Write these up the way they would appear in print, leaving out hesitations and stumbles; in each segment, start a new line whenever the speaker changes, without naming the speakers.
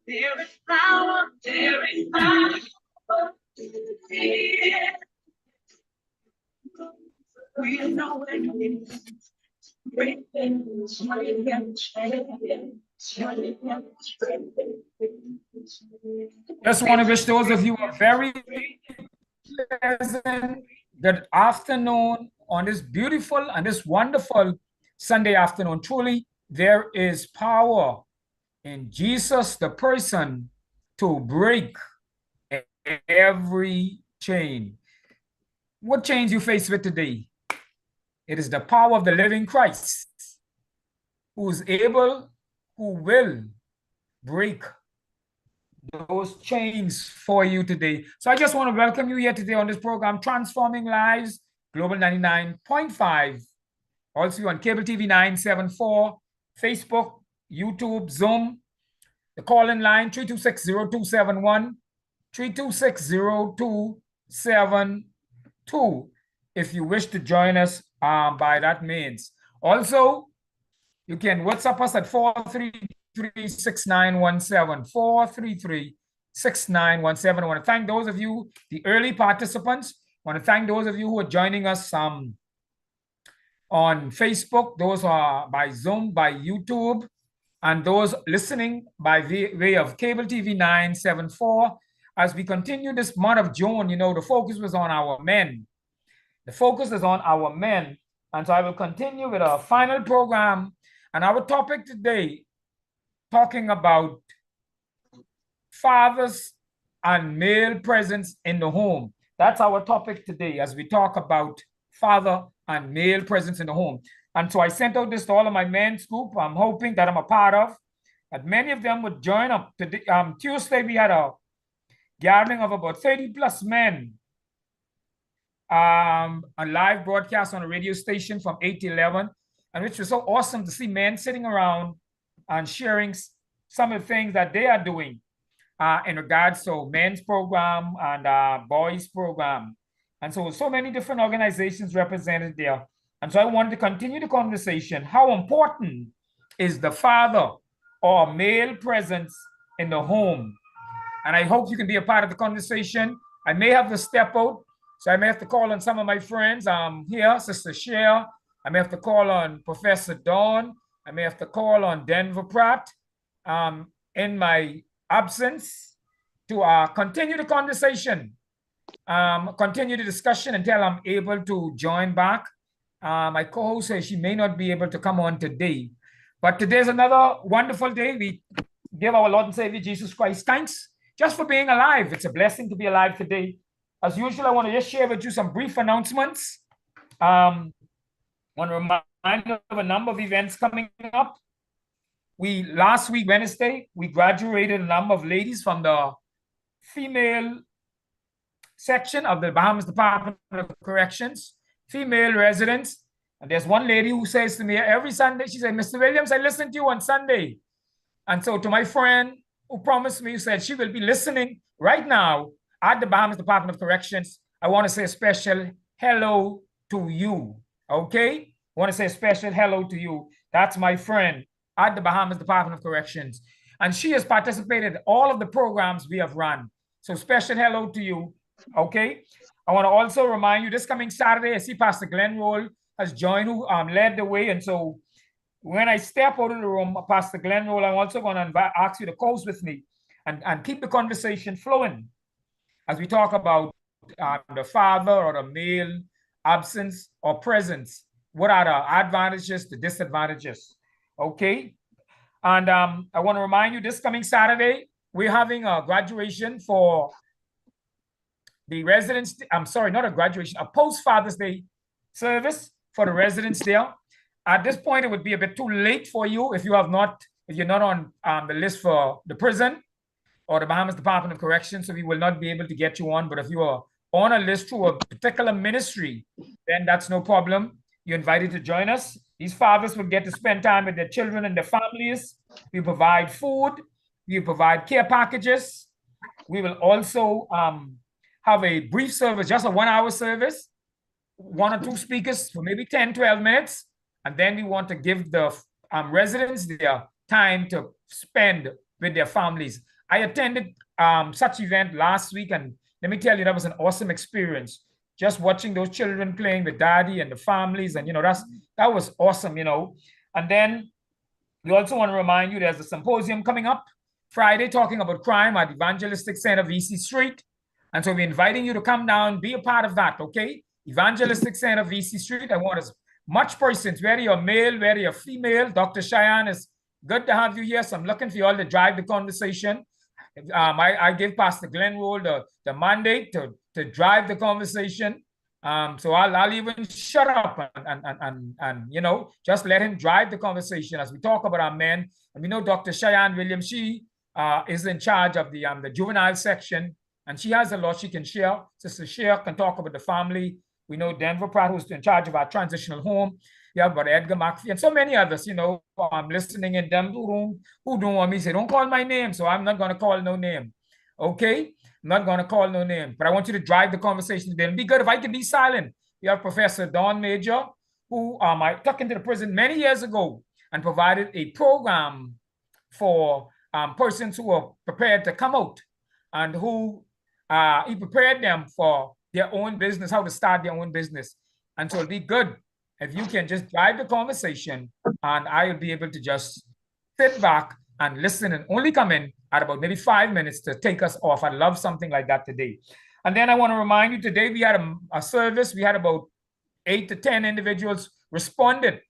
There is power, there is power. We know it is. Just want to wish those of you a very pleasant good afternoon on this beautiful and this wonderful Sunday afternoon. Truly, there is power in Jesus, the person, to break every chain. What chains you face with today? It is the power of the living Christ who is able, who will break those chains for you today. So I just want to welcome you here today on this program, Transforming Lives, Global 99.5. Also on Cable TV 974, Facebook, YouTube, Zoom. The call-in line, 326-0271, 326-0272, if you wish to join us by that means. Also, you can WhatsApp us at 433-6917, 433-6917. I want to thank those of you, the early participants. I want to thank those of you who are joining us on Facebook, those are by Zoom, by YouTube, and those listening by way of Cable TV 974. As we continue this month of June, you know, the focus was on our men. The focus is on our men. And so I will continue with our final program. And our topic today, talking about fathers and male presence in the home. That's our topic today as we talk about father and male presence in the home. And so I sent out this to all of my men's group. I'm hoping that I'm a part of, that many of them would join up. Today, Tuesday, we had a gathering of about 30 plus men, a live broadcast on a radio station from 8 to 11, and which was so awesome to see men sitting around and sharing some of the things that they are doing in regards to men's program and boys program. And so many different organizations represented there. And so I wanted to continue the conversation. How important is the father or male presence in the home? And I hope you can be a part of the conversation. I may have to step out, so I may have to call on some of my friends here, Sister Cher. I may have to call on Professor Dawn. I may have to call on Denver Pratt in my absence to continue the conversation, continue the discussion until I'm able to join back. My co-host says she may not be able to come on today, but today's another wonderful day. We give our Lord and Savior Jesus Christ thanks just for being alive. It's a blessing to be alive today. As usual, I want to just share with you some brief announcements. I want to remind you of a number of events coming up. Last week, Wednesday, we graduated a number of ladies from the female section of the Bahamas Department of Corrections, female residents. And there's one lady who says to me every Sunday, she said, Mr. Williams, I listened to you on Sunday. And so to my friend who promised me, who said she will be listening right now at the Bahamas Department of Corrections, I want to say a special hello to you, okay? I want to say a special hello to you. That's my friend at the Bahamas Department of Corrections. And she has participated in all of the programs we have run. So special hello to you, okay? I want to also remind you, this coming Saturday, I see Pastor Glenn Roll has joined, who led the way. And so when I step out of the room, Pastor Glenn Roll, I'm also going to ask you to close with me and keep the conversation flowing as we talk about the father or the male absence or presence. What are the advantages, the disadvantages? Okay. And I want to remind you, this coming Saturday, we're having a graduation for the residents. I'm sorry, not a graduation, a post-Father's Day service for the residents there. At this point, it would be a bit too late for you if you're not on the list for the prison or the Bahamas Department of Corrections, so we will not be able to get you on. But if you are on a list through a particular ministry, then that's no problem. You're invited to join us. These fathers will get to spend time with their children and their families. We provide food. We provide care packages. We will also have a brief service, just a 1 hour service, 1 or 2 speakers for maybe 10, 12 minutes. And then we want to give the residents their time to spend with their families. I attended such event last week, and let me tell you, that was an awesome experience. Just watching those children playing with daddy and the families, and that was awesome, And then we also want to remind you there's a symposium coming up Friday talking about crime at Evangelistic Center, VC Street. And so we're inviting you to come down, be a part of that, okay? Evangelistic Center, VC Street. I want as much persons, whether you're male, whether you're female. Dr. Cheyenne, is good to have you here. So I'm looking for you all to drive the conversation. I give Pastor Glenn Roll the mandate to drive the conversation. So I'll even shut up and just let him drive the conversation as we talk about our men. And we know Dr. Cheyenne Williams, she is in charge of the juvenile section, and she has a lot she can share. Sister Cher can talk about the family. We know Denver Pratt, who's in charge of our transitional home. Yeah, but Edgar McPhee and so many others, I'm listening in them room who don't want me to say, don't call my name. So I'm not going to call no name. Okay? I'm not going to call no name, but I want you to drive the conversation today. It'd be good if I can be silent. We have Professor Don Major, who I took into the prison many years ago and provided a program for persons who are prepared to come out, and who he prepared them for their own business, how to start their own business. And so it'll be good if you can just drive the conversation, and I'll be able to just sit back and listen and only come in at about maybe 5 minutes to take us off. I'd love something like that today. And then I want to remind you, today we had a service. We had about 8 to 10 individuals responded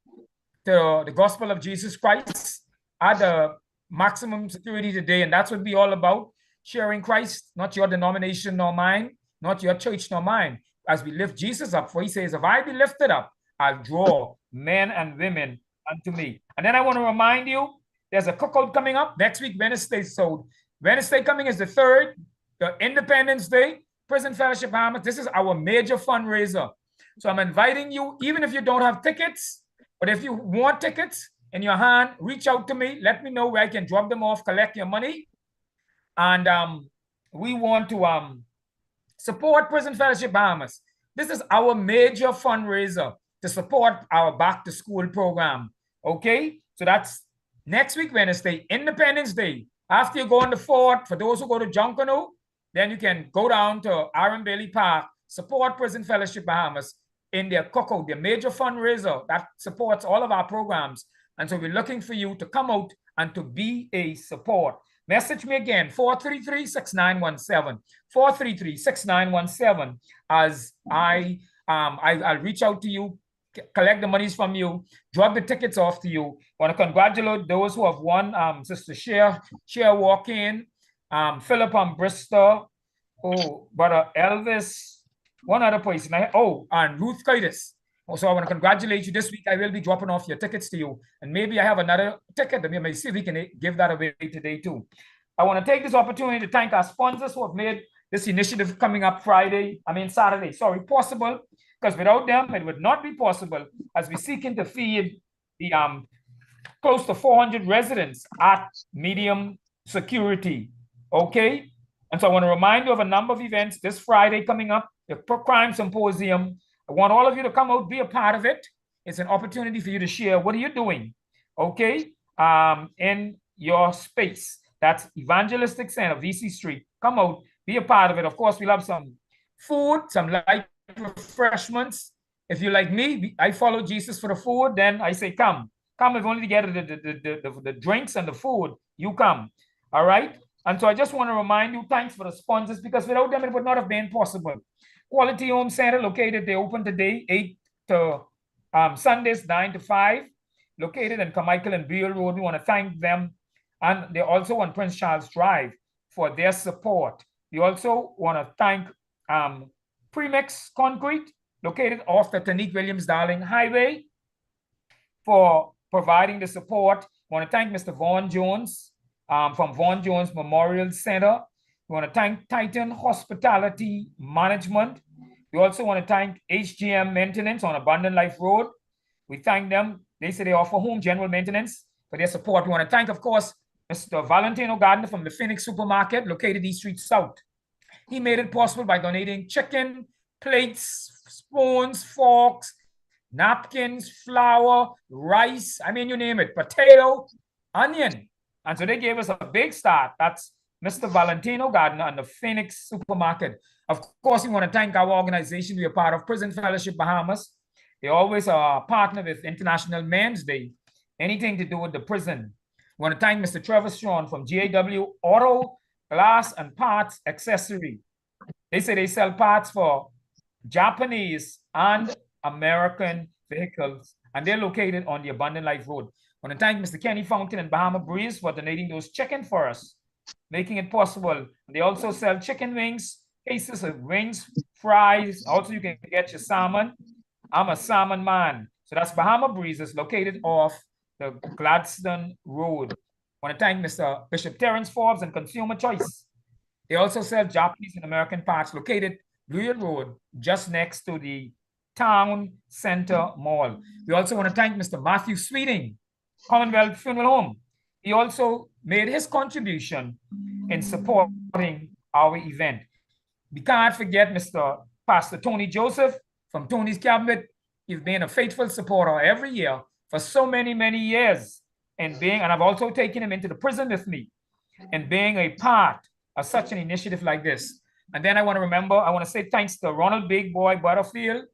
to the gospel of Jesus Christ at the maximum security today. And that's what we're all about, sharing Christ, not your denomination nor mine, not your church nor mine. As we lift Jesus up, for he says, if I be lifted up, I'll draw men and women unto me. And then I want to remind you, there's a cookout coming up next week, Wednesday. So Wednesday coming is the 3rd, the Independence Day, Prison Fellowship Bahamas. This is our major fundraiser. So I'm inviting you, even if you don't have tickets, but if you want tickets in your hand, reach out to me. Let me know where I can drop them off, collect your money. And we want to support Prison Fellowship Bahamas. This is our major fundraiser to support our back to school program. Okay, so that's next week, Wednesday, Independence Day. After you go on the fort, for those who go to Junkanoo, then you can go down to Aaron Bailey Park, support Prison Fellowship Bahamas in their cookout, their major fundraiser that supports all of our programs. And so we're looking for you to come out and to be a support. Message me again, 433-6917, 433-6917, as I'll reach out to you, collect the monies from you, drop the tickets off to you. I want to congratulate those who have won. Sister Cher walk-in, Philip Bristol, Brother Elvis, one other person, and Ruth Curtis. So I want to congratulate you. This week I will be dropping off your tickets to you, and maybe I have another ticket. We may see if we can give that away today too. I want to take this opportunity to thank our sponsors who have made this initiative coming up Saturday, possible, because without them, it would not be possible as we seeking to feed the close to 400 residents at medium security, okay? And so I want to remind you of a number of events this Friday coming up, the Crime Symposium. I want all of you to come out, be a part of it. It's an opportunity for you to share. What are you doing, okay, in your space? That's Evangelistic Center, VC Street. Come out, be a part of it. Of course, we'll have some food, some light refreshments. If you're like me, I follow Jesus for the food, then I say, come. Come if only to get the drinks and the food, you come. All right? And so I just want to remind you, thanks for the sponsors, because without them, it would not have been possible. Quality Home Center located, they open today, 8 to Sundays, 9 to 5, located in Carmichael and Beale Road. We want to thank them. And they're also on Prince Charles Drive for their support. We also want to thank Premix Concrete, located off the Tanique Williams Darling Highway, for providing the support. We want to thank Mr. Vaughn Jones from Vaughn Jones Memorial Center. We want to thank Titan Hospitality Management. We also want to thank HGM Maintenance on Abundant Life Road. We thank them. They say they offer home general maintenance for their support. We want to thank, of course, Mr. Valentino Gardner from the Phoenix Supermarket, located East Street South. He made it possible by donating chicken, plates, spoons, forks, napkins, flour, rice, you name it, potato, onion. And so they gave us a big start. That's Mr. Valentino Gardner and the Phoenix Supermarket. Of course, we want to thank our organization. We are part of Prison Fellowship Bahamas. They always are a partner with International Men's Day, anything to do with the prison. We want to thank Mr. Trevor Strawn from GAW Auto, Glass, and Parts Accessory. They say they sell parts for Japanese and American vehicles, and they're located on the Abundant Life Road. I want to thank Mr. Kenny Fountain and Bahama Breeze for donating those chicken for us, making it possible. They also sell chicken wings, cases of wings, fries. Also, you can get your salmon. I'm a salmon man. So that's Bahama Breeze. It's located off the Gladstone Road. I want to thank Mr. Bishop Terrence Forbes and Consumer Choice. They also sell Japanese and American parts located Blue Hill Road, just next to the Town Center Mall. We also want to thank Mr. Matthew Sweeting, Commonwealth Funeral Home. He also made his contribution in supporting our event. We can't forget Mr. Pastor Tony Joseph from Tony's Cabinet. He's been a faithful supporter every year for so many, many years. And I've also taken him into the prison with me and being a part of such an initiative like this. And then I want to say thanks to Ronald Big Boy Butterfield,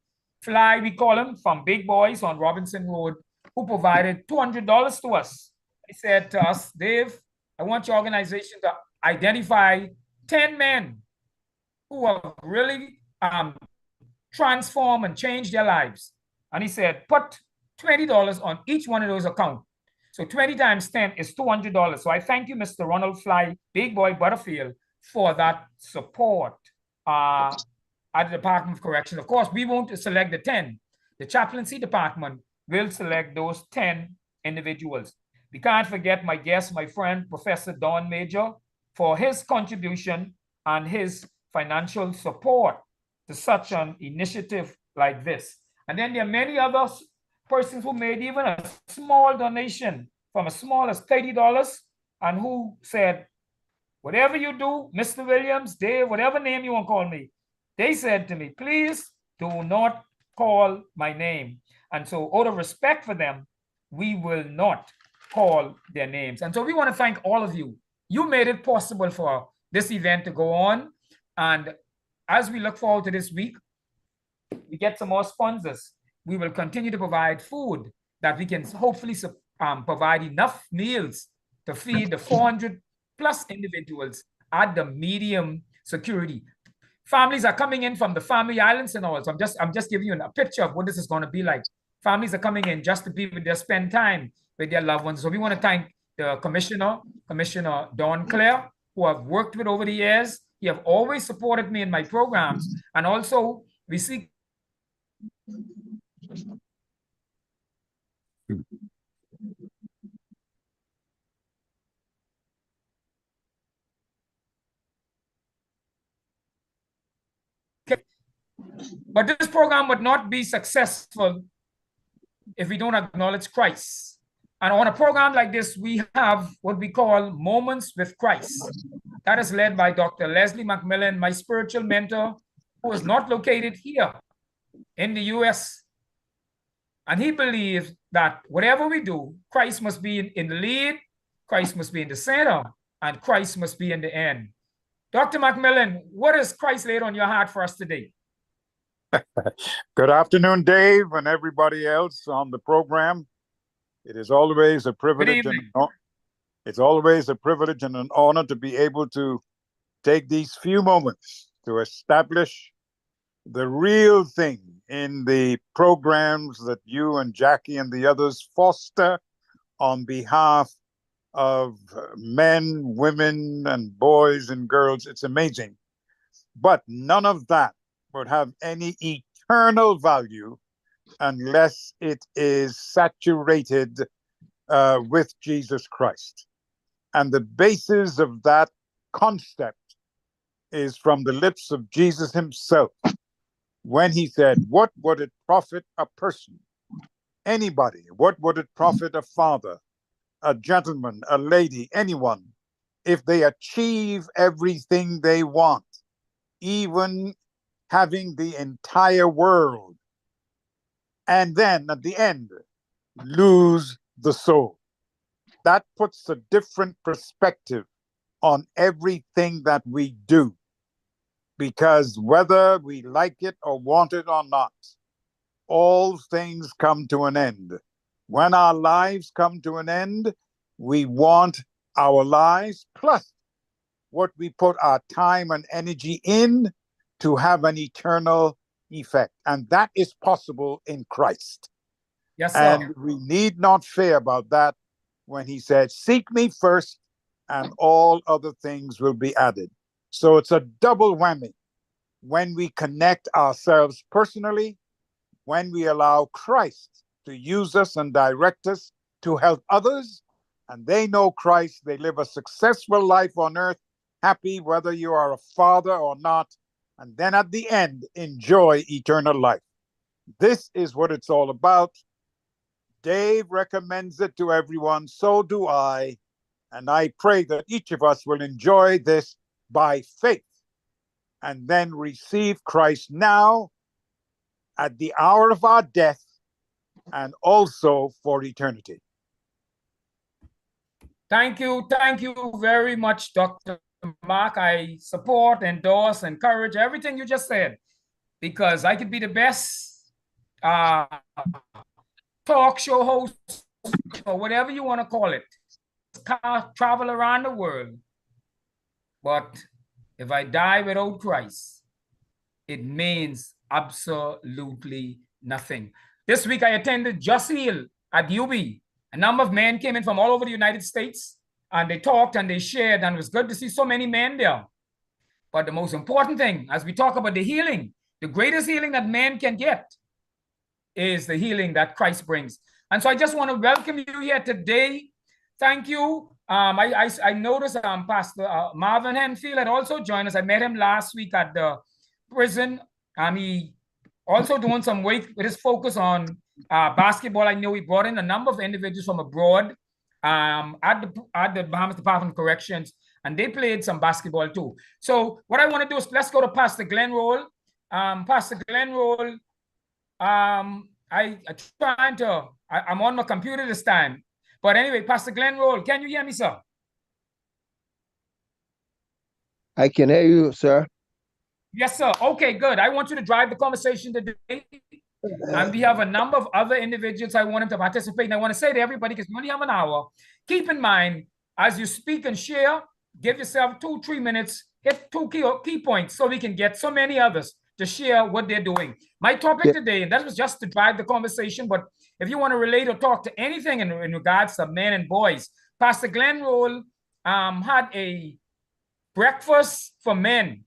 Fly, we call him, from Big Boys on Robinson Road, who provided $200 to us. He said to us, Dave, I want your organization to identify 10 men who have really transformed and changed their lives. And he said, put $20 on each one of those accounts. So 20 times 10 is $200. So I thank you, Mr. Ronald Fly, Big Boy Butterfield, for that support at the Department of Correction. Of course, we won't select the 10. The chaplaincy department will select those 10 individuals. We can't forget my guest, my friend, Professor Don Major, for his contribution and his financial support to such an initiative like this. And then there are many other persons who made even a small donation from as small as $30 and who said, whatever you do, Mr. Williams, Dave, whatever name you want to call me, they said to me, please do not call my name. And so out of respect for them, we will not call their names. And so we want to thank all of you. You made it possible for this event to go on. And as we look forward to this week, we get some more sponsors. We will continue to provide food that we can hopefully provide enough meals to feed the 400 plus individuals at the medium security. Families are coming in from the Family Islands and all. So I'm just giving you a picture of what this is going to be like. Families are coming in just to be with spend time with their loved ones. So we want to thank the Commissioner Dawn Claire, who I've worked with over the years. You have always supported me in my programs. And also we see but this program would not be successful if we don't acknowledge Christ. And on a program like this, we have what we call Moments with Christ. That is led by Dr. Leslie McMillan, my spiritual mentor, who is not located here in the US. And he believes that whatever we do, Christ must be in the lead, Christ must be in the center, and Christ must be in the end. Dr. McMillan, what has Christ laid on your heart for us today?
Good afternoon, Dave, and everybody else on the program. It is always a privilege and an honor to be able to take these few moments to establish the real thing in the programs that you and Jackie and the others foster on behalf of men, women, and boys and girls. It's amazing. But none of that would have any eternal value unless it is saturated with Jesus Christ. And the basis of that concept is from the lips of Jesus himself, when he said, what would it profit a person, anybody? What would it profit a father, a gentleman, a lady, anyone, if they achieve everything they want, even having the entire world, and then at the end, lose the soul? That puts a different perspective on everything that we do, because whether we like it or want it or not, all things come to an end. When our lives come to an end, we want our lives plus what we put our time and energy in to have an eternal effect. And that is possible in Christ.
Yes, sir.
And we need not fear about that when he said, seek me first and all other things will be added. So it's a double whammy when we connect ourselves personally, when we allow Christ to use us and direct us to help others, and they know Christ, they live a successful life on earth, happy whether you are a father or not, and then at the end, enjoy eternal life. This is what it's all about. Dave recommends it to everyone, so do I, and I pray that each of us will enjoy this by faith and then receive Christ now at the hour of our death and also for eternity.
Thank you very much, Dr. Mark. I support, endorse, encourage everything you just said, because I could be the best talk show host or whatever you want to call it, travel around the world. But if I die without Christ, it means absolutely nothing. This week I attended Just Heal at UB. A number of men came in from all over the United States, and they talked and they shared, and it was good to see so many men there. But the most important thing, as we talk about the healing, the greatest healing that man can get is the healing that Christ brings. And so I just want to welcome you here today. Thank you. I noticed Pastor Marvin Henfield had also joined us. I met him last week at the prison. He also doing some work with his focus on basketball. I know he brought in a number of individuals from abroad at the Bahamas Department of Corrections, and they played some basketball too. So what I want to do is let's go to Pastor Glenn Roll. Pastor Glenn Roll, I'm on my computer this time. But anyway, Pastor Glenn Roll, can you hear me, sir?
I can hear you, sir.
Yes, sir. Okay, good. I want you to drive the conversation today. And we have a number of other individuals I want them to participate. And I want to say to everybody, because we only have an hour, keep in mind, as you speak and share, give yourself 2-3 minutes, hit two key points so we can get so many others to share what they're doing. My topic today, and that was just to drive the conversation, but if you want to relate or talk to anything in regards to men and boys, Pastor Glenn Roll had a breakfast for men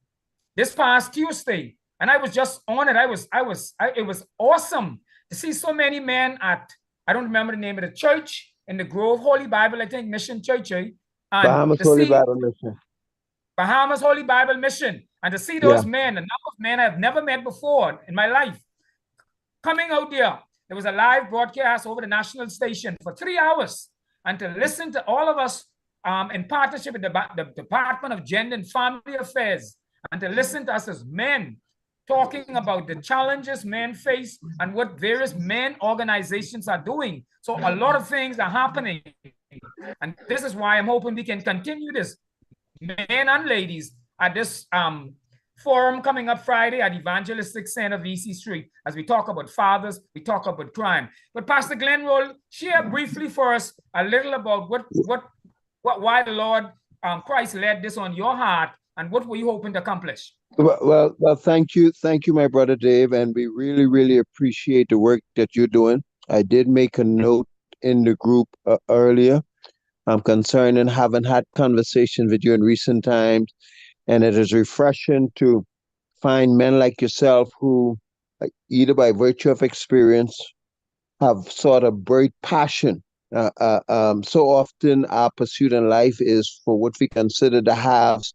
this past Tuesday, and I was just on it. It was awesome to see so many men at, I don't remember the name of the church, in the Grove Holy Bible, I think, Mission Church, and
Bahamas Holy Bible Mission.
Bahamas Holy Bible Mission, and to see those men, a number of men I've never met before in my life, coming out there. There was a live broadcast over the national station for 3 hours, and to listen to all of us in partnership with the Department of Gender and Family Affairs, and to listen to us as men talking about the challenges men face and what various men organizations are doing. So a lot of things are happening. And this is why I'm hoping we can continue this, men and ladies, at this forum coming up Friday at Evangelistic Center, VC Street, as we talk about fathers, we talk about crime. But Pastor Glenn Roll, share briefly for us a little about why the Lord Christ led this on your heart, and what were you hoping to accomplish?
Well, thank you, my brother Dave, and we really, really appreciate the work that you're doing. I did make a note in the group earlier. I'm concerned and haven't had conversations with you in recent times, and it is refreshing to find men like yourself who, either by virtue of experience, have sort of great passion. So often our pursuit in life is for what we consider the haves,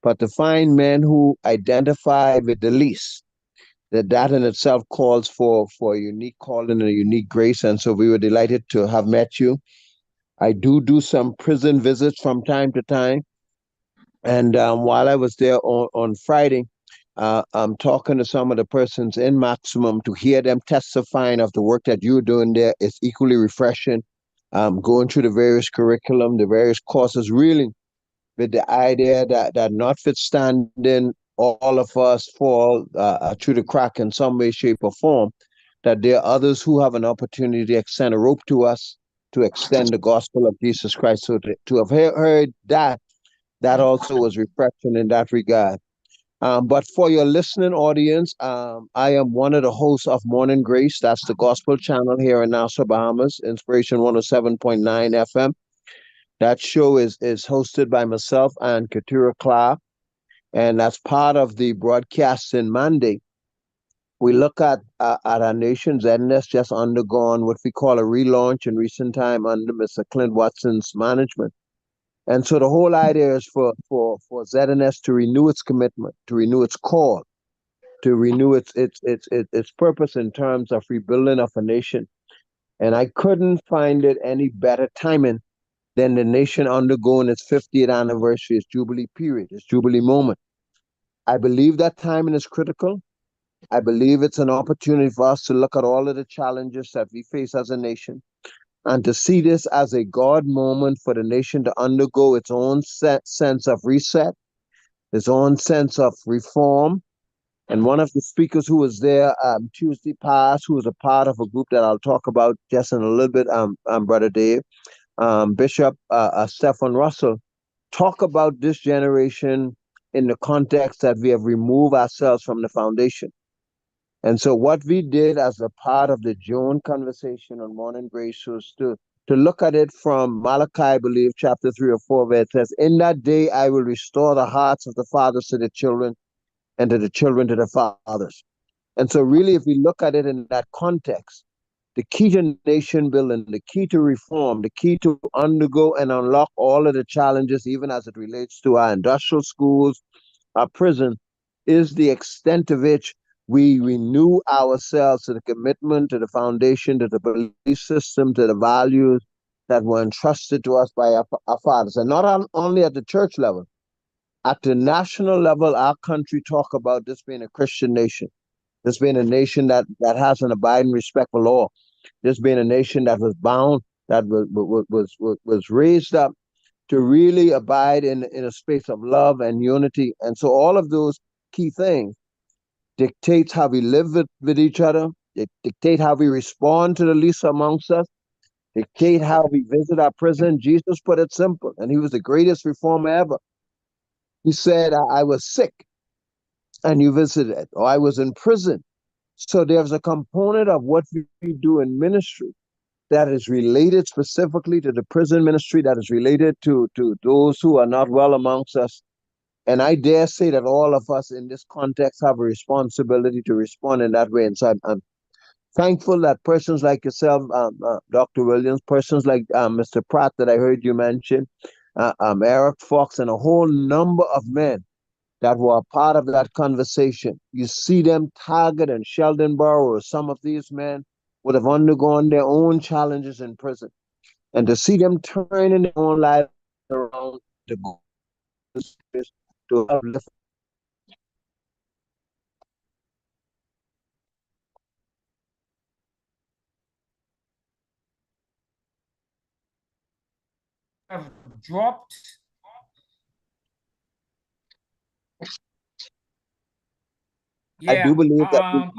but to find men who identify with the least, that in itself calls for a unique calling and a unique grace. And so we were delighted to have met you. I do some prison visits from time to time. And while I was there on Friday, I'm talking to some of the persons in Maximum to hear them testifying of the work that you're doing there. It's equally refreshing. Going through the various curriculum, the various courses, really with the idea that notwithstanding all of us fall through the crack in some way, shape, or form, that there are others who have an opportunity to extend a rope to us to extend the gospel of Jesus Christ. So to have heard that, that also was refreshing in that regard. But for your listening audience, I am one of the hosts of Morning Grace. That's the gospel channel here in Nassau, Bahamas, Inspiration 107.9 FM. That show is hosted by myself and Katura Clark, and that's part of the broadcasting mandate. We look at our nation's ZNS just undergone what we call a relaunch in recent time under Mr. Clint Watson's management. And so the whole idea is for ZNS to renew its commitment, to renew its call, to renew its purpose in terms of rebuilding of a nation. And I couldn't find it any better timing than the nation undergoing its 50th anniversary, its Jubilee period, its Jubilee moment. I believe that timing is critical. I believe it's an opportunity for us to look at all of the challenges that we face as a nation and to see this as a God moment for the nation to undergo its own sense of reset, its own sense of reform. And one of the speakers who was there Tuesday past, who was a part of a group that I'll talk about just in a little bit, Brother Dave, Bishop Stephen Russell, talk about this generation in the context that we have removed ourselves from the foundation. And so what we did as a part of the June conversation on Morning Grace was to look at it from Malachi, I believe, chapter 3 or 4, where it says, "In that day I will restore the hearts of the fathers to the children, and to the children to the fathers." And so really, if we look at it in that context, the key to nation building, the key to reform, the key to undergo and unlock all of the challenges, even as it relates to our industrial schools, our prison, is the extent to which we renew ourselves to the commitment, to the foundation, to the belief system, to the values that were entrusted to us by our fathers. And not only at the church level, at the national level, our country talk about this being a Christian nation, this being a nation that has an abiding respect for law, this being a nation that was bound, that was raised up to really abide in a space of love and unity. And so all of those key things dictates how we live with each other. It dictate how we respond to the least amongst us, dictate how we visit our prison. Jesus put it simple, and he was the greatest reformer ever. He said, I was sick and you visited, or I was in prison. So there's a component of what we do in ministry that is related specifically to the prison ministry, that is related to those who are not well amongst us. And I dare say that all of us in this context have a responsibility to respond in that way. And so I'm thankful that persons like yourself, Dr. Williams, persons like Mr. Pratt that I heard you mention, Eric Fox, and a whole number of men that were a part of that conversation. You see them, Taggart and Sheldon Burrows, some of these men would have undergone their own challenges in prison. And to see them turning their own lives around to go to uplift.
Have dropped.
I do
Yeah.
believe that.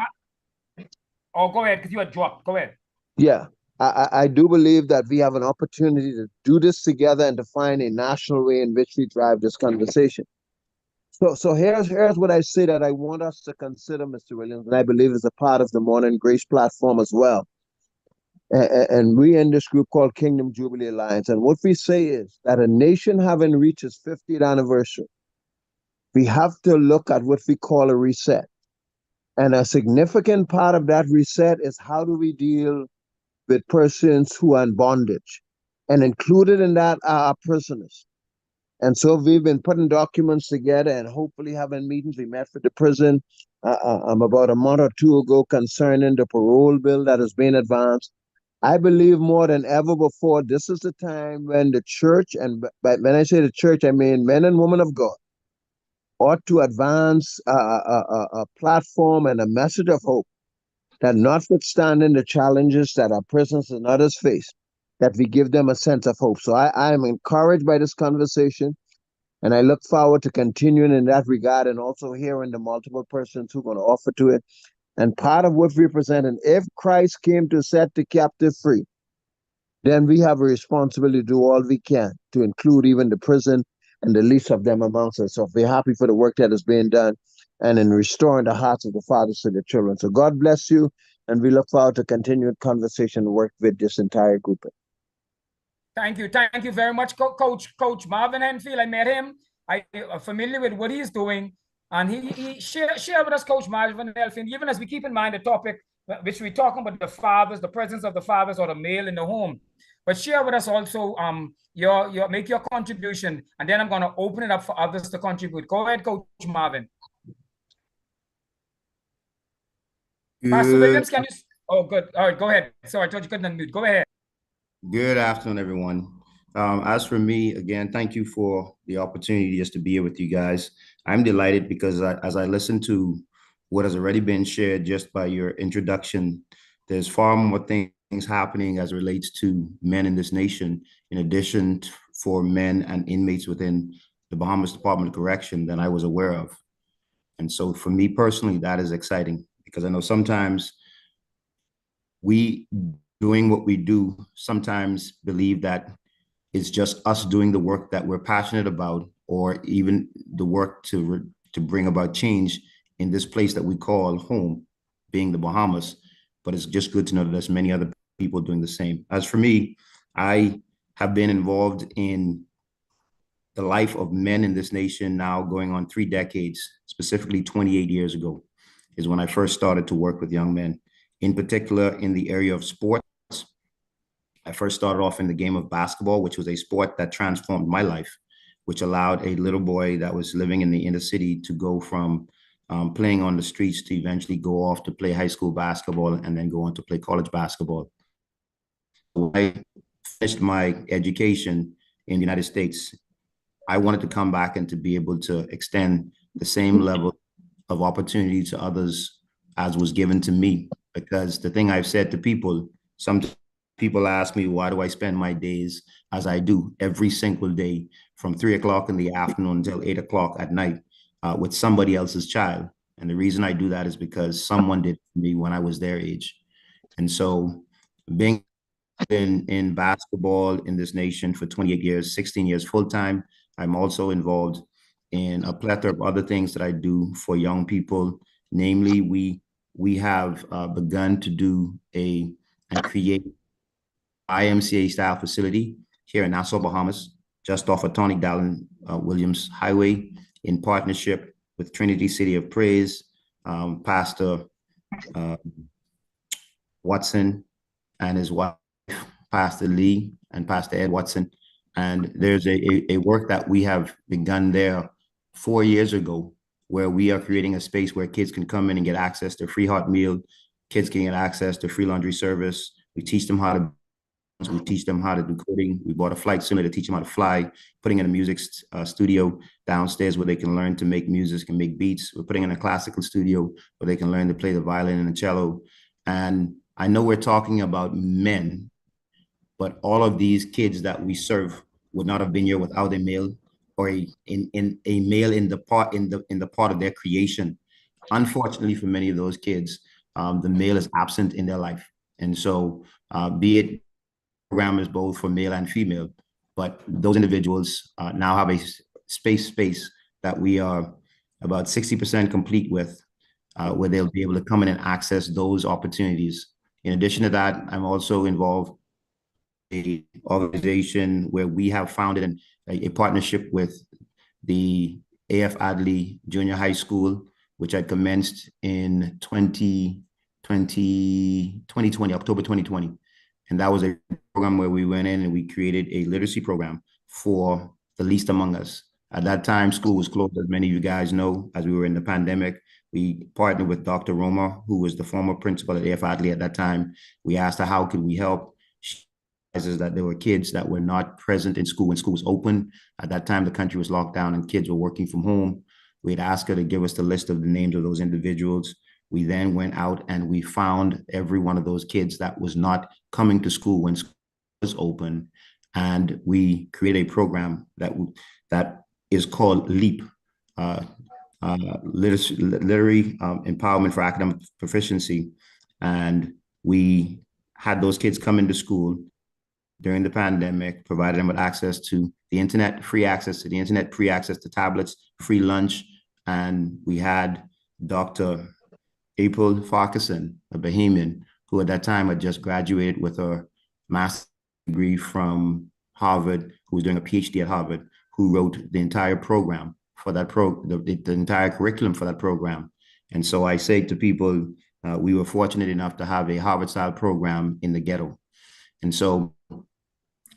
Oh, go ahead, because you had dropped. Go ahead.
Yeah, I do believe that we have an opportunity to do this together and to find a national way in which we drive this conversation. So here's what I say that I want us to consider, Mr. Williams, and I believe is a part of the Morning Grace platform as well. And we in this group called Kingdom Jubilee Alliance. And what we say is that a nation having reached its 50th anniversary, we have to look at what we call a reset. And a significant part of that reset is how do we deal with persons who are in bondage. And included in that are prisoners. And so we've been putting documents together and hopefully having meetings. We met with the prison about a month or two ago concerning the parole bill that has been advanced. I believe more than ever before, this is the time when the church, and when I say the church, I mean men and women of God, ought to advance a platform and a message of hope that notwithstanding the challenges that our prisoners and others face, that we give them a sense of hope. So I am encouraged by this conversation. And I look forward to continuing in that regard and also hearing the multiple persons who are going to offer to it. And part of what we're presenting, if Christ came to set the captive free, then we have a responsibility to do all we can to include even the prison and the least of them amongst us. So we're happy for the work that is being done and in restoring the hearts of the fathers to the children. So God bless you, and we look forward to continued conversation and work with this entire group.
Thank you. Thank you very much, Coach Marvin Henfield. I met him. I am familiar with what he's doing. And he share with us, Coach Marvin Henfield, even as we keep in mind the topic, which we're talking about the fathers, the presence of the fathers or the male in the home. But share with us also your make your contribution. And then I'm going to open it up for others to contribute. Go ahead, Coach Marvin. Pastor Williams, can you? Oh, good. All right, go ahead. Sorry, I thought you couldn't unmute. Go ahead.
Good afternoon, everyone. As for me, again, thank you for the opportunity just to be here with you guys. I'm delighted because as I listen to what has already been shared just by your introduction, there's far more things happening as it relates to men in this nation, in addition for men and inmates within the Bahamas Department of Correction than I was aware of. And so for me personally, that is exciting because I know sometimes we doing what we do sometimes believe that it's just us doing the work that we're passionate about, or even the work to bring about change in this place that we call home, being the Bahamas. But it's just good to know that there's many other people doing the same. As for me, I have been involved in the life of men in this nation now going on 3 decades, specifically 28 years ago is when I first started to work with young men, in particular in the area of sports. I first started off in the game of basketball, which was a sport that transformed my life, which allowed a little boy that was living in the inner city to go from playing on the streets to eventually go off to play high school basketball and then go on to play college basketball. When I finished my education in the United States, I wanted to come back and to be able to extend the same level of opportunity to others as was given to me. Because the thing I've said to people, sometimes people ask me, why do I spend my days as I do every single day from 3 o'clock in the afternoon until 8 o'clock at night with somebody else's child? And the reason I do that is because someone did it for me when I was their age. And so being in basketball in this nation for 28 years, 16 years full-time, I'm also involved in a plethora of other things that I do for young people. Namely, we have begun to do and create IMCA style facility here in Nassau, Bahamas, just off of Tony Dallin Williams Highway, in partnership with Trinity City of Praise, Pastor Watson and his wife, Pastor Lee and Pastor Ed Watson. And there's a work that we have begun there 4 years ago, where we are creating a space where kids can come in and get access to free hot meal. Kids can get access to free laundry service. We teach them how to do coding. We bought a flight simulator to teach them how to fly, putting in a music studio downstairs where they can learn to make music and make beats. We're putting in a classical studio where they can learn to play the violin and the cello. And I know we're talking about men, but all of these kids that we serve would not have been here without a male or a male in the part of their creation. Unfortunately, for many of those kids, the male is absent in their life. And so be it program is both for male and female, but those individuals now have a space that we are about 60% complete with, where they'll be able to come in and access those opportunities. In addition to that, I'm also involved in an organization where we have founded a partnership with the A.F. Adley Junior High School, which I commenced in 2020, October 2020. And that was a program where we went in and we created a literacy program for the least among us. At that time, school was closed, as many of you guys know, as we were in the pandemic. We partnered with Dr. Roma, who was the former principal at AF Adley at that time. We asked her, how could we help? She realizes that there were kids that were not present in school when school was open. At that time, the country was locked down and kids were working from home. We'd ask her to give us the list of the names of those individuals. We then went out and we found every one of those kids that was not coming to school when school was open. And we created a program that is called LEAP, Literary Empowerment for Academic Proficiency. And we had those kids come into school during the pandemic, provided them with access to the internet, free access to the internet, free access to tablets, free lunch. And we had Dr. April Farquharson, a Bahamian, who at that time had just graduated with a master's degree from Harvard, who was doing a PhD at Harvard, who wrote the entire program for that the entire curriculum for that program. And so I say to people, we were fortunate enough to have a Harvard-style program in the ghetto. And so,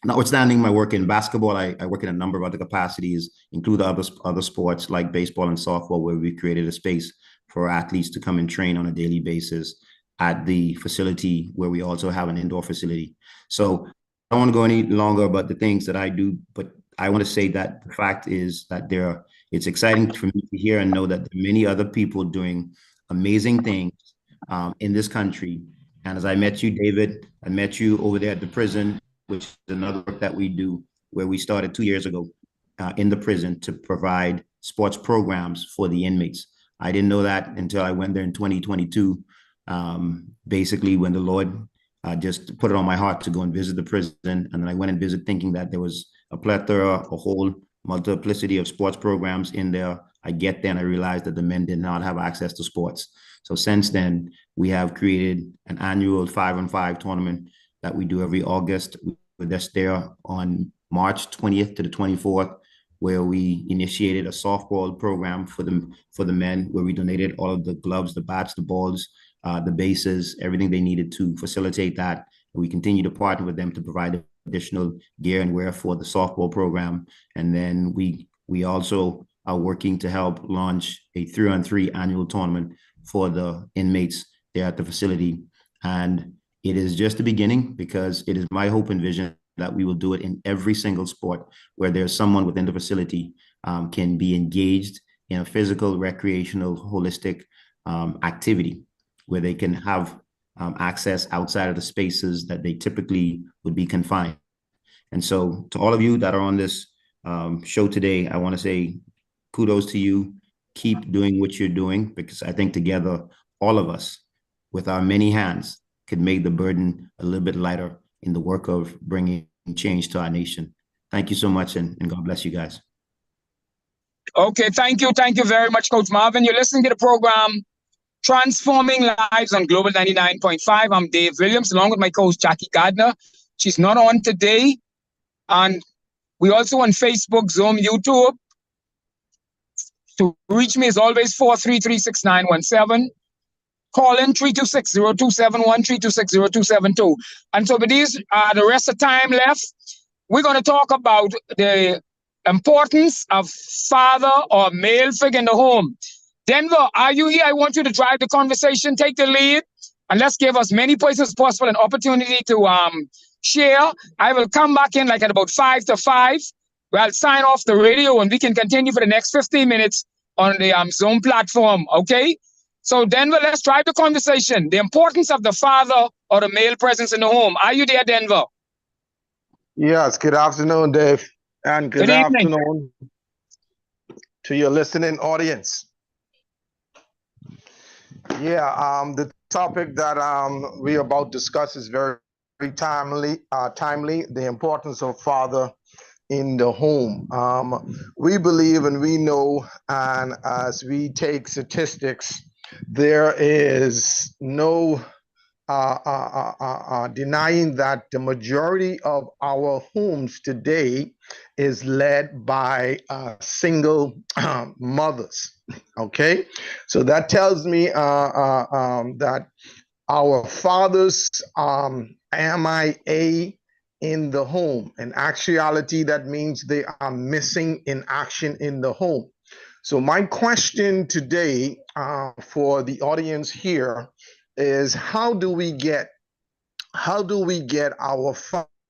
notwithstanding my work in basketball, I work in a number of other capacities, include other sports like baseball and softball, where we created a space for athletes to come and train on a daily basis at the facility, where we also have an indoor facility. So I don't want to go any longer about the things that I do, but I want to say that the fact is that it's exciting for me to hear and know that there are many other people doing amazing things in this country. And as I met you, David, I met you over there at the prison, which is another work that we do, where we started 2 years ago in the prison to provide sports programs for the inmates. I didn't know that until I went there in 2022, basically when the Lord just put it on my heart to go and visit the prison. And then I went and visited thinking that there was a plethora, a whole multiplicity of sports programs in there. I get there and I realized that the men did not have access to sports. So since then, we have created an annual 5-on-5 tournament that we do every August. We're just there on March 20th to the 24th, where we initiated a softball program for the men, where we donated all of the gloves, the bats, the balls, the bases, everything they needed to facilitate that. We continue to partner with them to provide additional gear and wear for the softball program. And then we also are working to help launch a 3-on-3 annual tournament for the inmates there at the facility. And it is just the beginning, because it is my hope and vision that we will do it in every single sport where there's someone within the facility can be engaged in a physical, recreational, holistic activity, where they can have access outside of the spaces that they typically would be confined. And so to all of you that are on this show today, I want to say kudos to you. Keep doing what you're doing, because I think together, all of us, with our many hands, could make the burden a little bit lighter in the work of bringing change to our nation. Thank you so much, and God bless you guys.
Okay, thank you. Thank you very much, Coach Marvin. You're listening to the program Transforming Lives on Global 99.5. I'm Dave Williams, along with my coach, Jackie Gardner. She's not on today. And we also on Facebook, Zoom, YouTube. To reach me is always 433-6917. Call in 326-0271, 326-0272. And so with these, the rest of time left, we're going to talk about the importance of father or male figure in the home. Denver, are you here? I want you to drive the conversation, take the lead, and let's give as many persons as possible an opportunity to share. I will come back in like at about 5 to 5. I'll sign off the radio and we can continue for the next 15 minutes on the Zoom platform, okay? So Denver, let's drive the conversation. The importance of the father or the male presence in the home. Are you there, Denver?
Yes, good afternoon, Dave. And good afternoon to your listening audience. Yeah, the topic that we're about to discuss is very timely, the importance of father in the home. We believe and we know, and as we take statistics, there is no denying that the majority of our homes today is led by single mothers. Okay, so that tells me that our fathers MIA in the home. In actuality, that means they are missing in action in the home. So my question today for the audience here is, how do we get our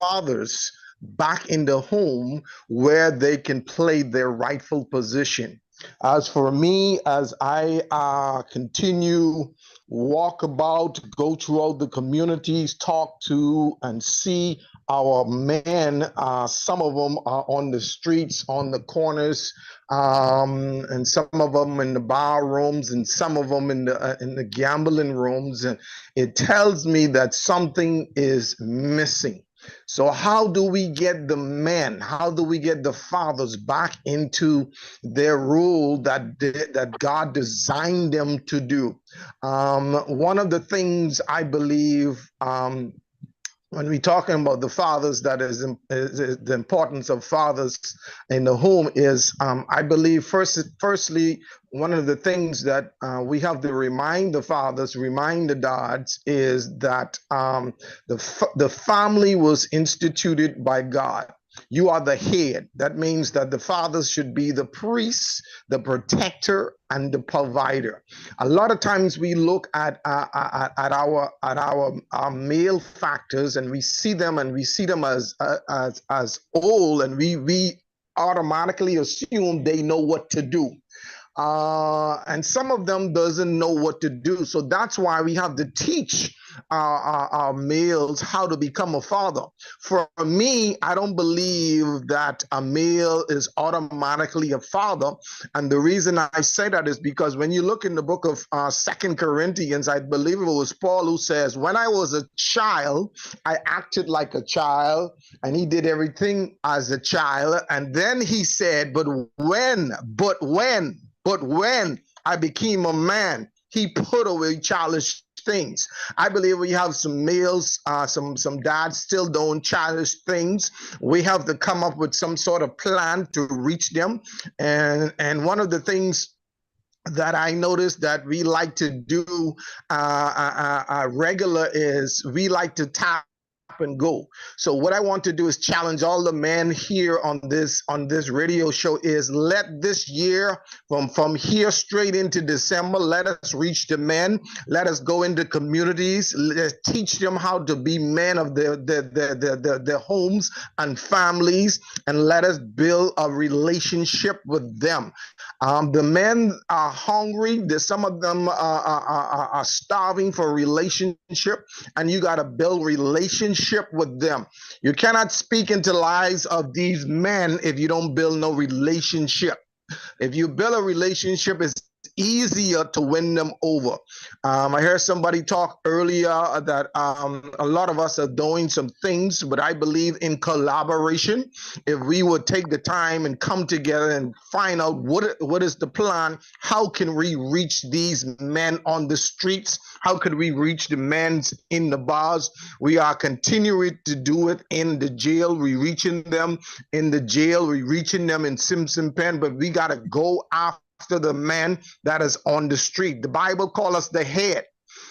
fathers back in the home where they can play their rightful position? As for me, as I continue walk about, go throughout the communities, talk to and see our men, some of them are on the streets, on the corners, and some of them in the bar rooms, and some of them in the gambling rooms, and it tells me that something is missing. So how do we get the men? How do we get the fathers back into their role that God designed them to do? One of the things I believe, when we're talking about the fathers, that is the importance of fathers in the home is, I believe, firstly, one of the things that we have to remind the fathers, remind the dads, is that the family was instituted by God. You are the head. That means that the fathers should be the priest, the protector, and the provider. A lot of times we look at our male factors, and we see them as old, and we automatically assume they know what to do, and some of them doesn't know what to do. So that's why we have to teach our males how to become a father. For me, I don't believe that a male is automatically a father, and the reason I say that is because when you look in the book of 2 Corinthians, I believe it was Paul who says, when I was a child, I acted like a child, and he did everything as a child. And then he said, but when I became a man, he put away childish things. I believe we have some males, some dads still doing childish things. We have to come up with some sort of plan to reach them. And one of the things that I noticed that we like to do regular is we like to tap and go. So what I want to do is challenge all the men here on this radio show is, let this year from here straight into December, let us reach the men. Let us go into communities. Let's teach them how to be men of their homes and families, and let us build a relationship with them. The men are hungry. Some of them are starving for a relationship, and you got to build relationship with them. You cannot speak into the lives of these men if you don't build no relationship. If you build a relationship, it's easier to win them over. I heard somebody talk earlier that a lot of us are doing some things, but I believe in collaboration. If we would take the time and come together and find out what is the plan, how can we reach these men on the streets? How could we reach the men in the bars? We are continuing to do it in the jail. We're reaching them in the jail. We're reaching them in Simpson Pen, but we got to go after the man that is on the street. The Bible calls us the head.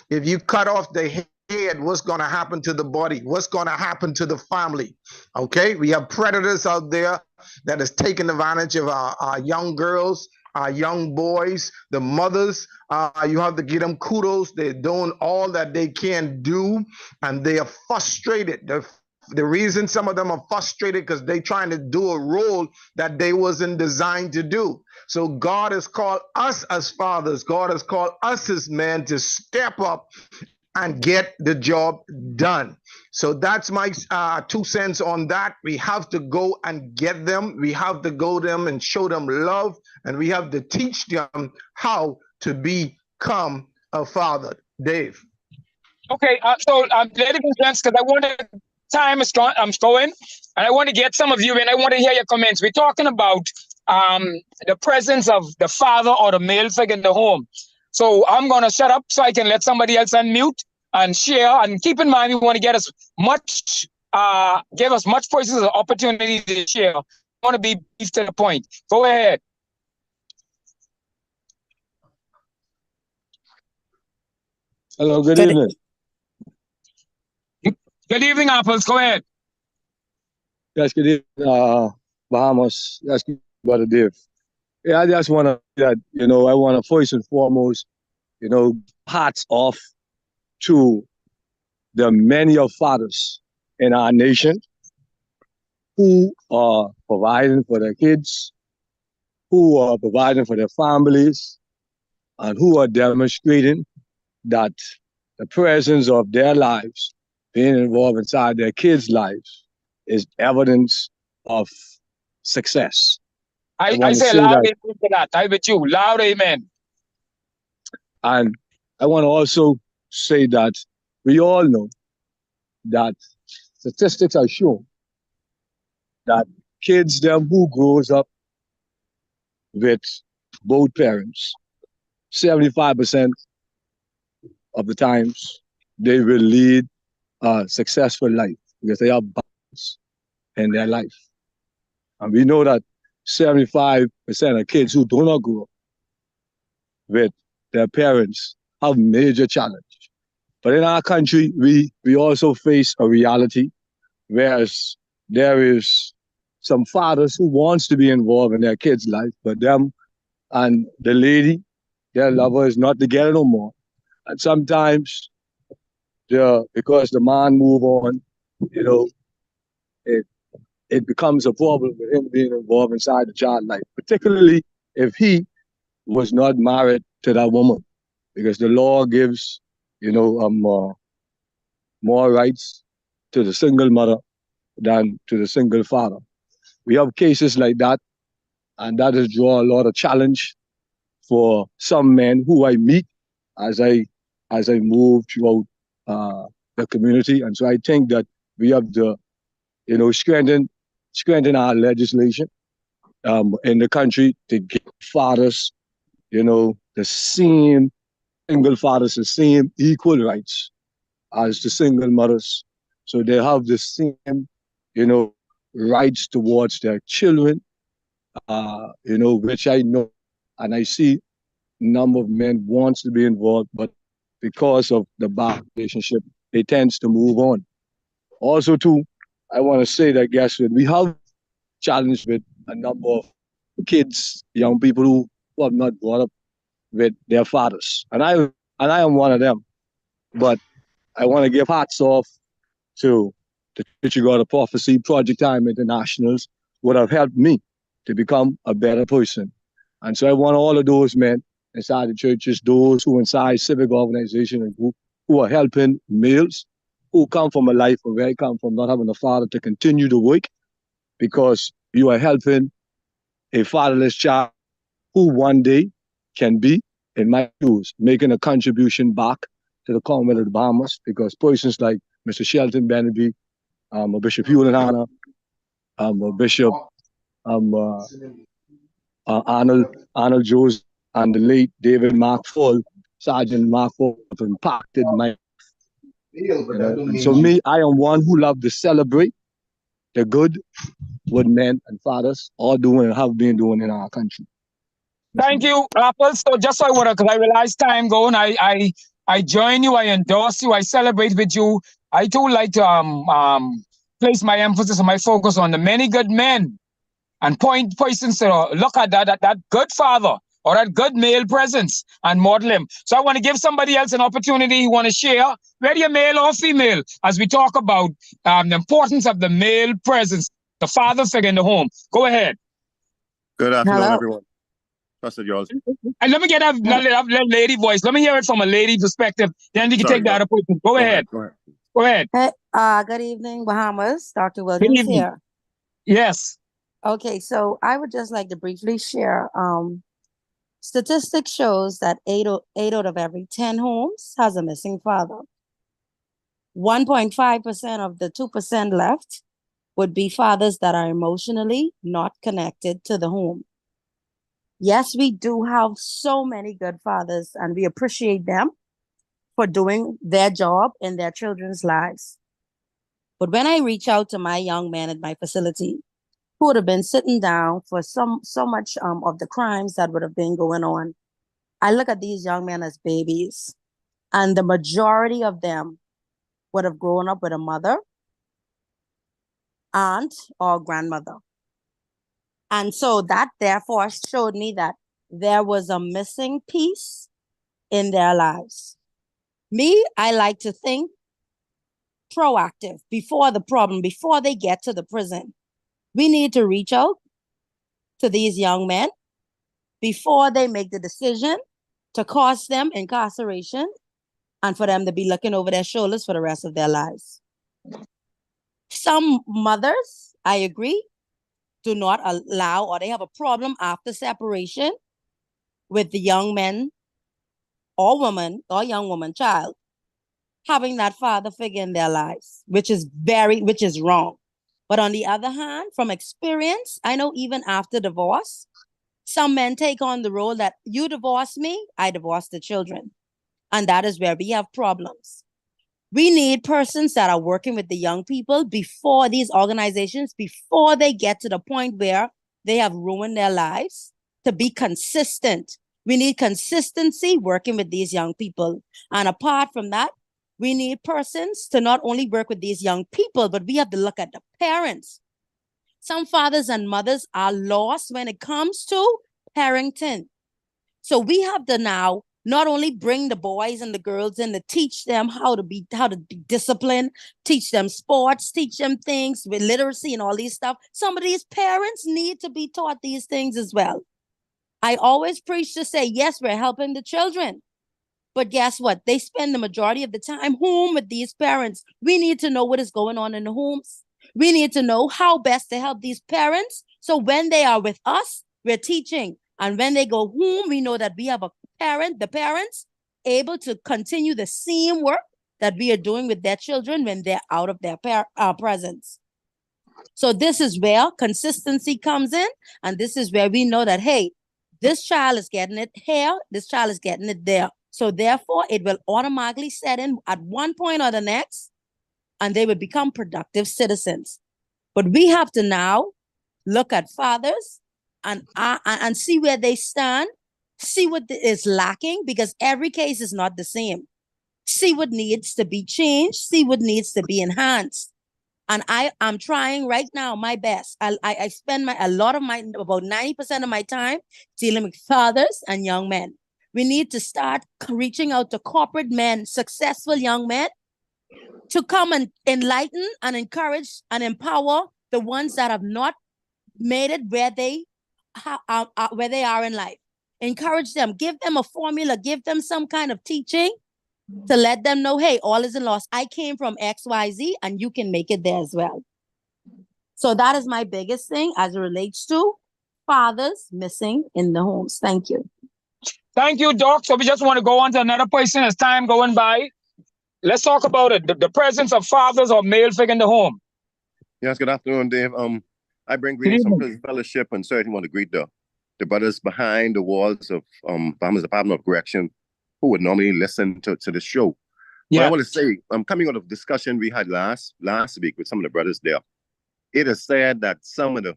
If you cut off the head, what's going to happen to the body? What's going to happen to the family? Okay, we have predators out there that is taking advantage of our young girls, our young boys, the mothers. You have to give them kudos. They're doing all that they can do, and they are frustrated. The reason some of them are frustrated because they're trying to do a role that they wasn't designed to do. So God has called us as fathers, God has called us as men to step up and get the job done. So that's my 2 cents on that. We have to go and get them. We have to go them and show them love, and we have to teach them how to become a father. Dave.
Okay, so ladies and gents, because I want to, time is going, I'm going, and I want to get some of you in. I want to hear your comments. We're talking about the presence of the father or the male figure in the home. So I'm going to shut up so I can let somebody else unmute and share. And keep in mind, we want to get as much, give us much voices an opportunity to share. I want to be brief to the point. Go ahead.
Hello, good evening.
Good evening, Apples. Go ahead.
Yes, good evening, Bahamas. That's good, Brother Dave. Yeah, I just want to, I want to first and foremost, hats off to the many of fathers in our nation who are providing for their kids, who are providing for their families and who are demonstrating that the presence of their lives being involved inside their kids' lives is evidence of success.
I say loud amen to that. I with you. Loud amen.
And I want to also say that we all know that statistics are showing that kids them who grows up with both parents, 75% of the times they will lead a successful life because they have balance in their life. And we know that 75% of kids who do not grow up with their parents have major challenge. But in our country, we also face a reality, whereas there is some fathers who wants to be involved in their kids' life, but them and the lady, their lover is not together no more. And sometimes, because the man move on, you know, it becomes a problem with him being involved inside the child life, particularly if he was not married to that woman, because the law gives, more rights to the single mother than to the single father. We have cases like that, and that has drawn a lot of challenge for some men who I meet as I move throughout the community. And so I think that we have to, strengthen our legislation in the country to give fathers, the same single fathers, the same equal rights as the single mothers. So they have the same, rights towards their children, which I know and I see a number of men wants to be involved, but because of the bad relationship, they tends to move on. Also, too, I want to say that, guess what, we have challenged with a number of kids, young people who have not brought up with their fathers. And I am one of them. But I want to give hats off to the Church of God of Prophecy, Project Time Internationals, would have helped me to become a better person. And so I want all of those men inside the churches, those who inside civic organization and group, who are helping males who come from a life where they come from not having a father to continue to work, because you are helping a fatherless child who one day can be, in my shoes, making a contribution back to the Commonwealth of the Bahamas, because persons like Mr. Shelton Beneby, Bishop Hewlett Bishop Arnold Jones, and the late David Mark Full, Sergeant Mark Full, have impacted my. And so me, I am one who love to celebrate the good what men and fathers are doing and have been doing in our country.
Thank you, Apple. So just so I want to, because I realize time going, I join you, I endorse you, I celebrate with you. I too like to place my emphasis and my focus on the many good men and point persons to look at that good father or that good male presence and model him. So I want to give somebody else an opportunity who want to share, whether you're male or female, as we talk about the importance of the male presence, the father figure in the home. Go ahead.
Good afternoon, everyone. Trusted yours.
And let me get that lady voice. Let me hear it from a lady perspective. Then we can take the other person. Go ahead. Go ahead.
Hey, good evening, Bahamas. Dr.
Good
Williams
evening.
here.
Yes.
Okay, so I would just like to briefly share. Statistics shows that eight out of every 10 homes has a missing father. 1.5% of the 2% left would be fathers that are emotionally not connected to the home. Yes, we do have so many good fathers, and we appreciate them for doing their job in their children's lives. But when I reach out to my young men at my facility, who would have been sitting down for so much of the crimes that would have been going on, I look at these young men as babies, and the majority of them would have grown up with a mother, aunt, or grandmother. And so that therefore showed me that there was a missing piece in their lives. Me, I like to think proactive before the problem, before they get to the prison. We need to reach out to these young men before they make the decision to cost them incarceration and for them to be looking over their shoulders for the rest of their lives. Some mothers, I agree, do not allow, or they have a problem after separation with the young men or woman or young woman child having that father figure in their lives, which is wrong. But on the other hand, from experience, I know even after divorce, some men take on the role that you divorce me, I divorce the children. And that is where we have problems. We need persons that are working with the young people before these organizations, before they get to the point where they have ruined their lives, to be consistent. We need consistency working with these young people. And apart from that, we need persons to not only work with these young people, but we have to look at the parents. Some fathers and mothers are lost when it comes to parenting. So we have to now not only bring the boys and the girls in to teach them how to be disciplined, teach them sports, teach them things with literacy and all these stuff. Some of these parents need to be taught these things as well. I always preach to say, yes, we're helping the children. But guess what? They spend the majority of the time home with these parents. We need to know what is going on in the homes. We need to know how best to help these parents. So when they are with us, we're teaching. And when they go home, we know that we have the parents able to continue the same work that we are doing with their children when they're out of their presence. So this is where consistency comes in. And this is where we know that, hey, this child is getting it here, this child is getting it there. So therefore, it will automatically set in at one point or the next, and they will become productive citizens. But we have to now look at fathers and see where they stand, see what is lacking, because every case is not the same. See what needs to be changed, see what needs to be enhanced. And I'm trying right now my best. I spend about 90% of my time dealing with fathers and young men. We need to start reaching out to corporate men, successful young men, to come and enlighten and encourage and empower the ones that have not made it where they are in life. Encourage them, give them a formula, give them some kind of teaching to let them know, hey, all isn't lost. I came from XYZ and you can make it there as well. So that is my biggest thing as it relates to fathers missing in the homes. Thank you.
Thank you, Doc. So we just want to go on to another person as time going by. Let's talk about it. The presence of fathers or male figure in the home.
Yes, good afternoon, Dave. I bring greetings from Prison Fellowship and certainly want to greet the brothers behind the walls of Bahamas Department of Correction who would normally listen to the show. Yeah. But I want to say, coming out of discussion we had last week with some of the brothers there, it is said that some of the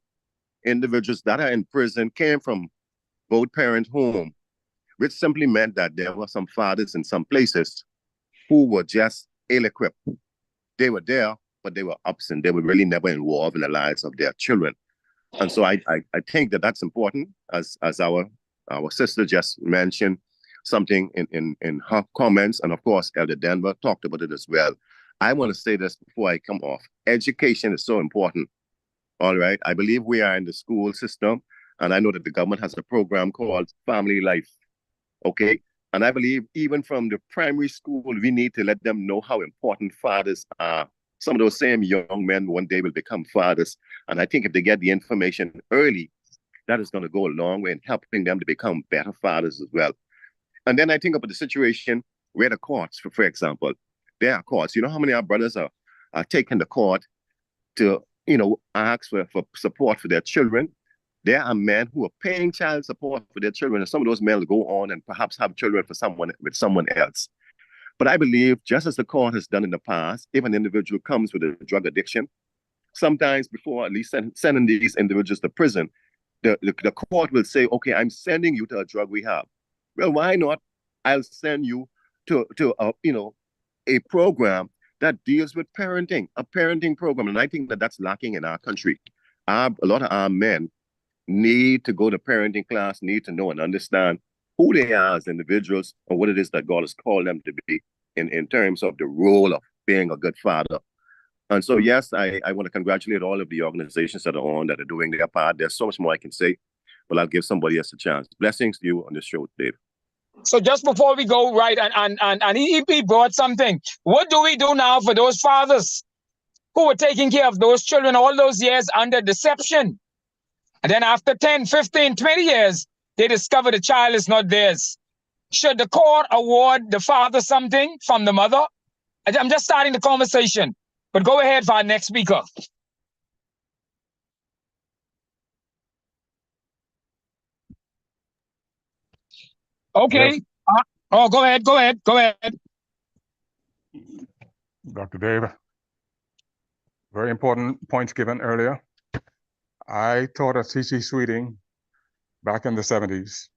individuals that are in prison came from both parent home, which simply meant that there were some fathers in some places who were just ill-equipped. They were there, but they were absent. They were really never involved in the lives of their children. And so I think that that's important, as our sister just mentioned something in her comments. And of course, Elder Denver talked about it as well. I want to say this before I come off. Education is so important. All right. I believe we are in the school system, and I know that the government has a program called Family Life. Okay. And I believe even from the primary school, we need to let them know how important fathers are. Some of those same young men one day will become fathers. And I think if they get the information early, that is going to go a long way in helping them to become better fathers as well. And then I think about the situation where the courts, for example, there are courts. You know how many of our brothers are taking the court to, ask for support for their children? There are men who are paying child support for their children, and some of those men will go on and perhaps have children with someone else. But I believe, just as the court has done in the past, if an individual comes with a drug addiction, sometimes before at least sending these individuals to prison, the court will say, okay, I'm sending you to a drug rehab. Well, why not? I'll send you to a program that deals with parenting, a parenting program. And I think that that's lacking in our country. A lot of our men need to go to parenting class, need to know and understand who they are as individuals and what it is that God has called them to be in terms of the role of being a good father. And so, yes, I want to congratulate all of the organizations that are doing their part. There's so much more I can say. but I'll give somebody else a chance. Blessings to you on the show, Dave.
So just before we go, right, and he brought something. What do we do now for those fathers who were taking care of those children all those years under deception? And then after 10, 15, 20 years, they discover the child is not theirs. Should the court award the father something from the mother? I'm just starting the conversation, but go ahead for our next speaker. Okay. Go ahead.
Dr. Dave, very important points given earlier. I taught at C.C. Sweeting back in the 70s,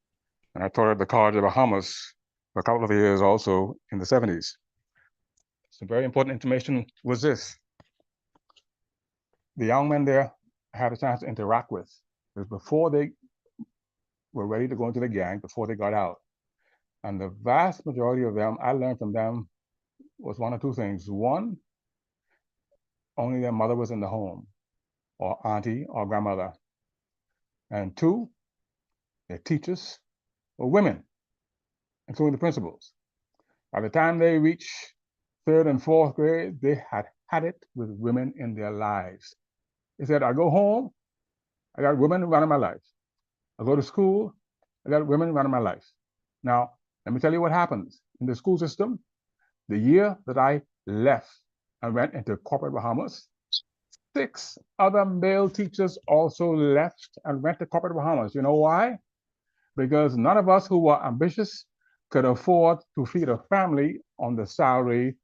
and I taught at the College of Bahamas for a couple of years also in the 70s. Some very important information was this. The young men there I had a chance to interact with. It was before they were ready to go into the gang, before they got out. And the vast majority of them, I learned from them, was one or two things. One, only their mother was in the home, or auntie or grandmother. And two, their teachers were women, including the principals. By the time they reached 3rd and 4th grade, they had it with women in their lives. They said, I go home, I got women running my life. I go to school, I got women running my life. Now, let me tell you what happens in the school system. The year that I left and went into corporate Bahamas, 6 other male teachers also left and went to corporate Bahamas. You know why? Because none of us who were ambitious could afford to feed a family on the salary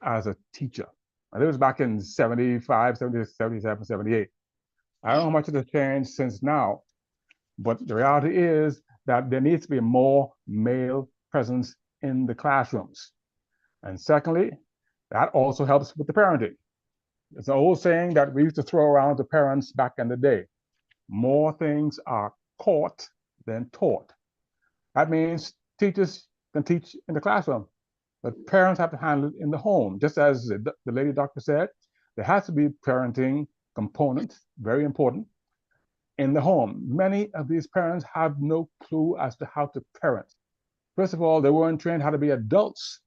as a teacher. And it was back in 75, 70, 77, 78. I don't know how much it has changed since now, but the reality is that there needs to be more male presence in the classrooms. And secondly, that also helps with the parenting. It's an old saying that we used to throw around to parents back in the day. More things are caught than taught. That means teachers can teach in the classroom, but parents have to handle it in the home. Just as the lady doctor said, there has to be parenting component, very important, in the home. Many of these parents have no clue as to how to parent. First of all, they weren't trained how to be adults.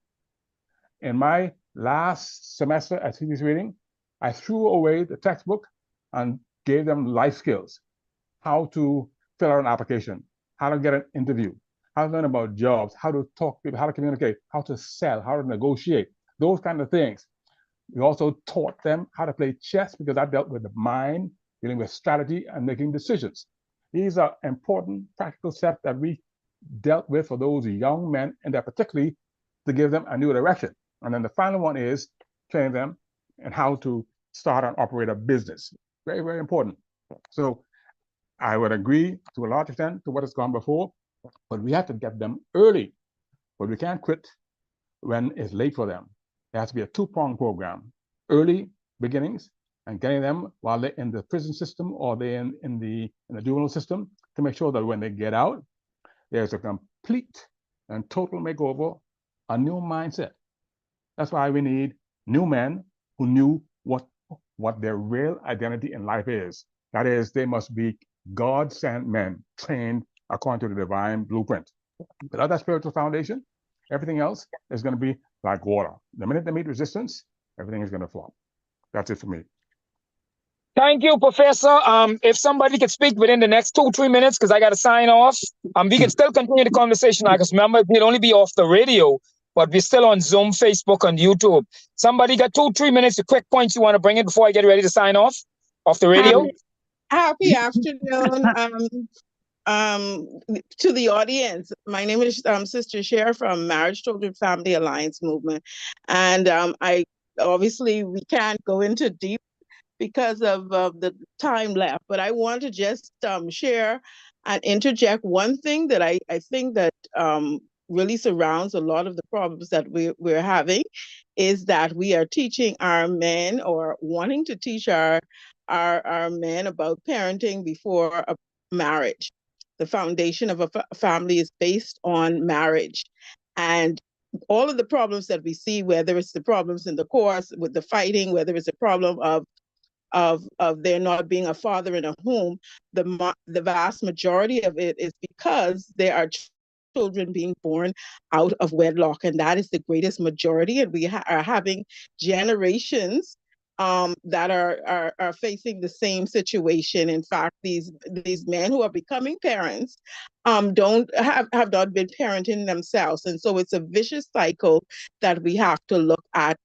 In my last semester at CB's reading, I threw away the textbook and gave them life skills. How to fill out an application, how to get an interview, how to learn about jobs, how to talk to people, how to communicate, how to sell, how to negotiate, those kind of things. We also taught them how to play chess because I dealt with the mind, dealing with strategy and making decisions. These are important practical steps that we dealt with for those young men, and that particularly to give them a new direction. And then the final one is train them in how to start and operate a business. Very, very important. So I would agree to a large extent to what has gone before, but we have to get them early. But we can't quit when it's late for them. There has to be a two-pronged program. Early beginnings and getting them while they're in the prison system or they're in the juvenile system to make sure that when they get out, there's a complete and total makeover, a new mindset. That's why we need new men who knew what their real identity in life is. That is, they must be God-sent men trained according to the divine blueprint. Without that spiritual foundation, everything else is going to be like water. The minute they meet resistance, everything is going to flop. That's it for me.
Thank you, Professor. If somebody could speak within the next 2-3 minutes, because I got to sign off. We can still continue the conversation. Because remember, we'll only be off the radio, but we're still on Zoom, Facebook, and YouTube. Somebody got 2-3 minutes, the quick points you want to bring in before I get ready to sign off the radio?
Happy afternoon to the audience. My name is Sister Cher from Marriage, Children, Family Alliance Movement. And I obviously we can't go into deep because of the time left, but I want to just share and interject one thing that I think that really surrounds a lot of the problems that we're having is that we are teaching our men or wanting to teach our men about parenting before a marriage. The foundation of a family is based on marriage. And all of the problems that we see, whether it's the problems in the course with the fighting, whether it's a problem of of there not being a father in a home, the vast majority of it is because there are children being born out of wedlock, and that is the greatest majority. And we are having generations that are facing the same situation. In fact, these men who are becoming parents don't have not been parenting themselves, and so it's a vicious cycle that we have to look at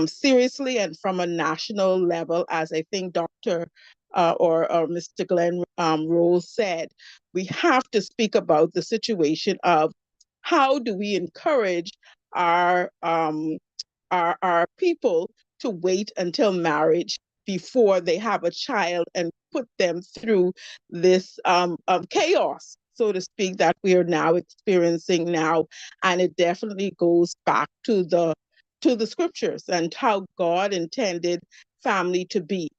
seriously and from a national level, as I think Dr. Or Mr. Glenn Rose said. We have to speak about the situation of how do we encourage our people to wait until marriage before they have a child and put them through this chaos, so to speak, that we are now experiencing now. And it definitely goes back to the scriptures and how God intended family to be.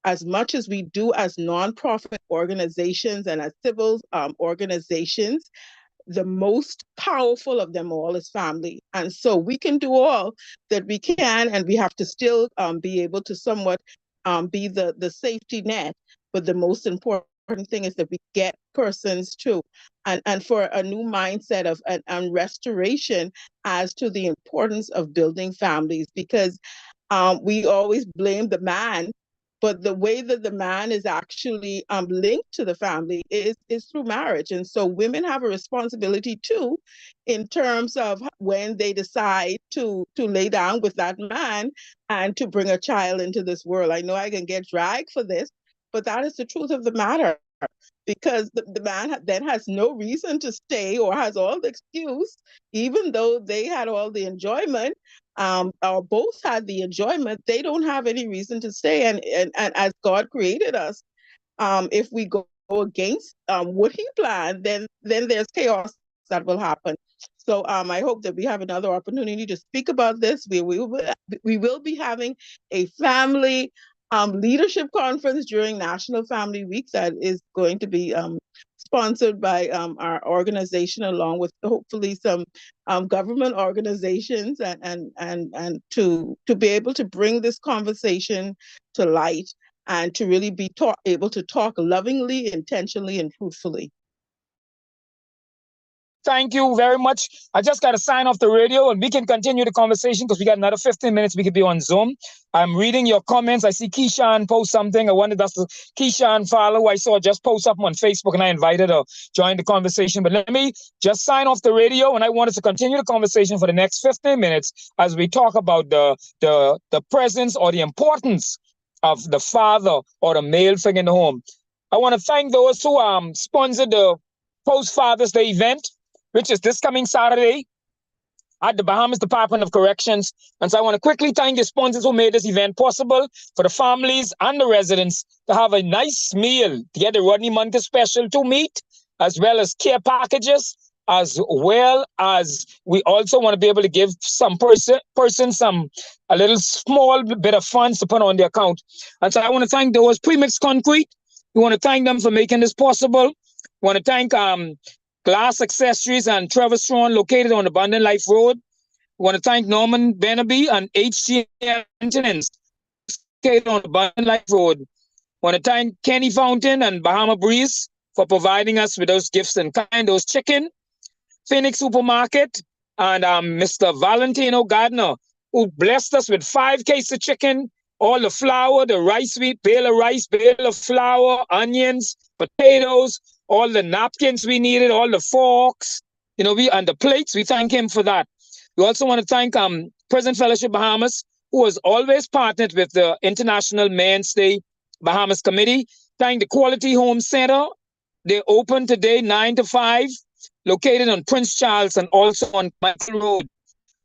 As much as we do as nonprofit organizations and as civil organizations, the most powerful of them all is family. And so we can do all that we can, and we have to still be able to somewhat be the safety net. But the most important thing is that we get persons too, and for a new mindset of and restoration as to the importance of building families, because we always blame the man, but the way that the man is actually linked to the family is through marriage. And so women have a responsibility too, in terms of when they decide to lay down with that man and to bring a child into this world. I know I can get dragged for this, but that is the truth of the matter. Because the man then has no reason to stay, or has all the excuse, even though they had all the enjoyment, or both had the enjoyment, they don't have any reason to stay. And as God created us, if we go against what He planned, then there's chaos that will happen. So I hope that we have another opportunity to speak about this. We will be having a family leadership conference during National Family Week that is going to be sponsored by our organization, along with hopefully some government organizations, and to be able to bring this conversation to light and to really be able to talk lovingly, intentionally, and truthfully.
Thank you very much. I just got to sign off the radio and we can continue the conversation because we got another 15 minutes. We could be on Zoom. I'm reading your comments. I see Keishan post something. I wanted us to Keishan follow. I saw just post something on Facebook and I invited her to join the conversation. But let me just sign off the radio, and I wanted to continue the conversation for the next 15 minutes as we talk about the presence or the importance of the father or the male figure in the home. I want to thank those who sponsored the Post Father's Day event, which is this coming Saturday at the Bahamas Department of Corrections. And so I want to quickly thank the sponsors who made this event possible, for the families and the residents to have a nice meal, to get the Rodney Munter special to meet, as well as care packages, as well as we also want to be able to give some person a little small bit of funds to put on the account. And so I want to thank those Premix Concrete. We want to thank them for making this possible. We want to thank Glass Accessories and Trevor Strawn, located on Abundant Life Road. We want to thank Norman Benaby and HG Maintenance, located on Abundant Life Road. We want to thank Kenny Fountain and Bahama Breeze for providing us with those gifts in kind, those chicken. Phoenix Supermarket and Mr. Valentino Gardner, who blessed us with 5 cases of chicken, all the flour, the rice wheat, bale of rice, bale of flour, onions, potatoes, all the napkins we needed, all the forks, and the plates. We thank him for that. We also want to thank Prison Fellowship Bahamas, who has always partnered with the International Mainstay Bahamas Committee. Thank the Quality Home Center. They're open today 9 to 5, located on Prince Charles and also on Michael Road.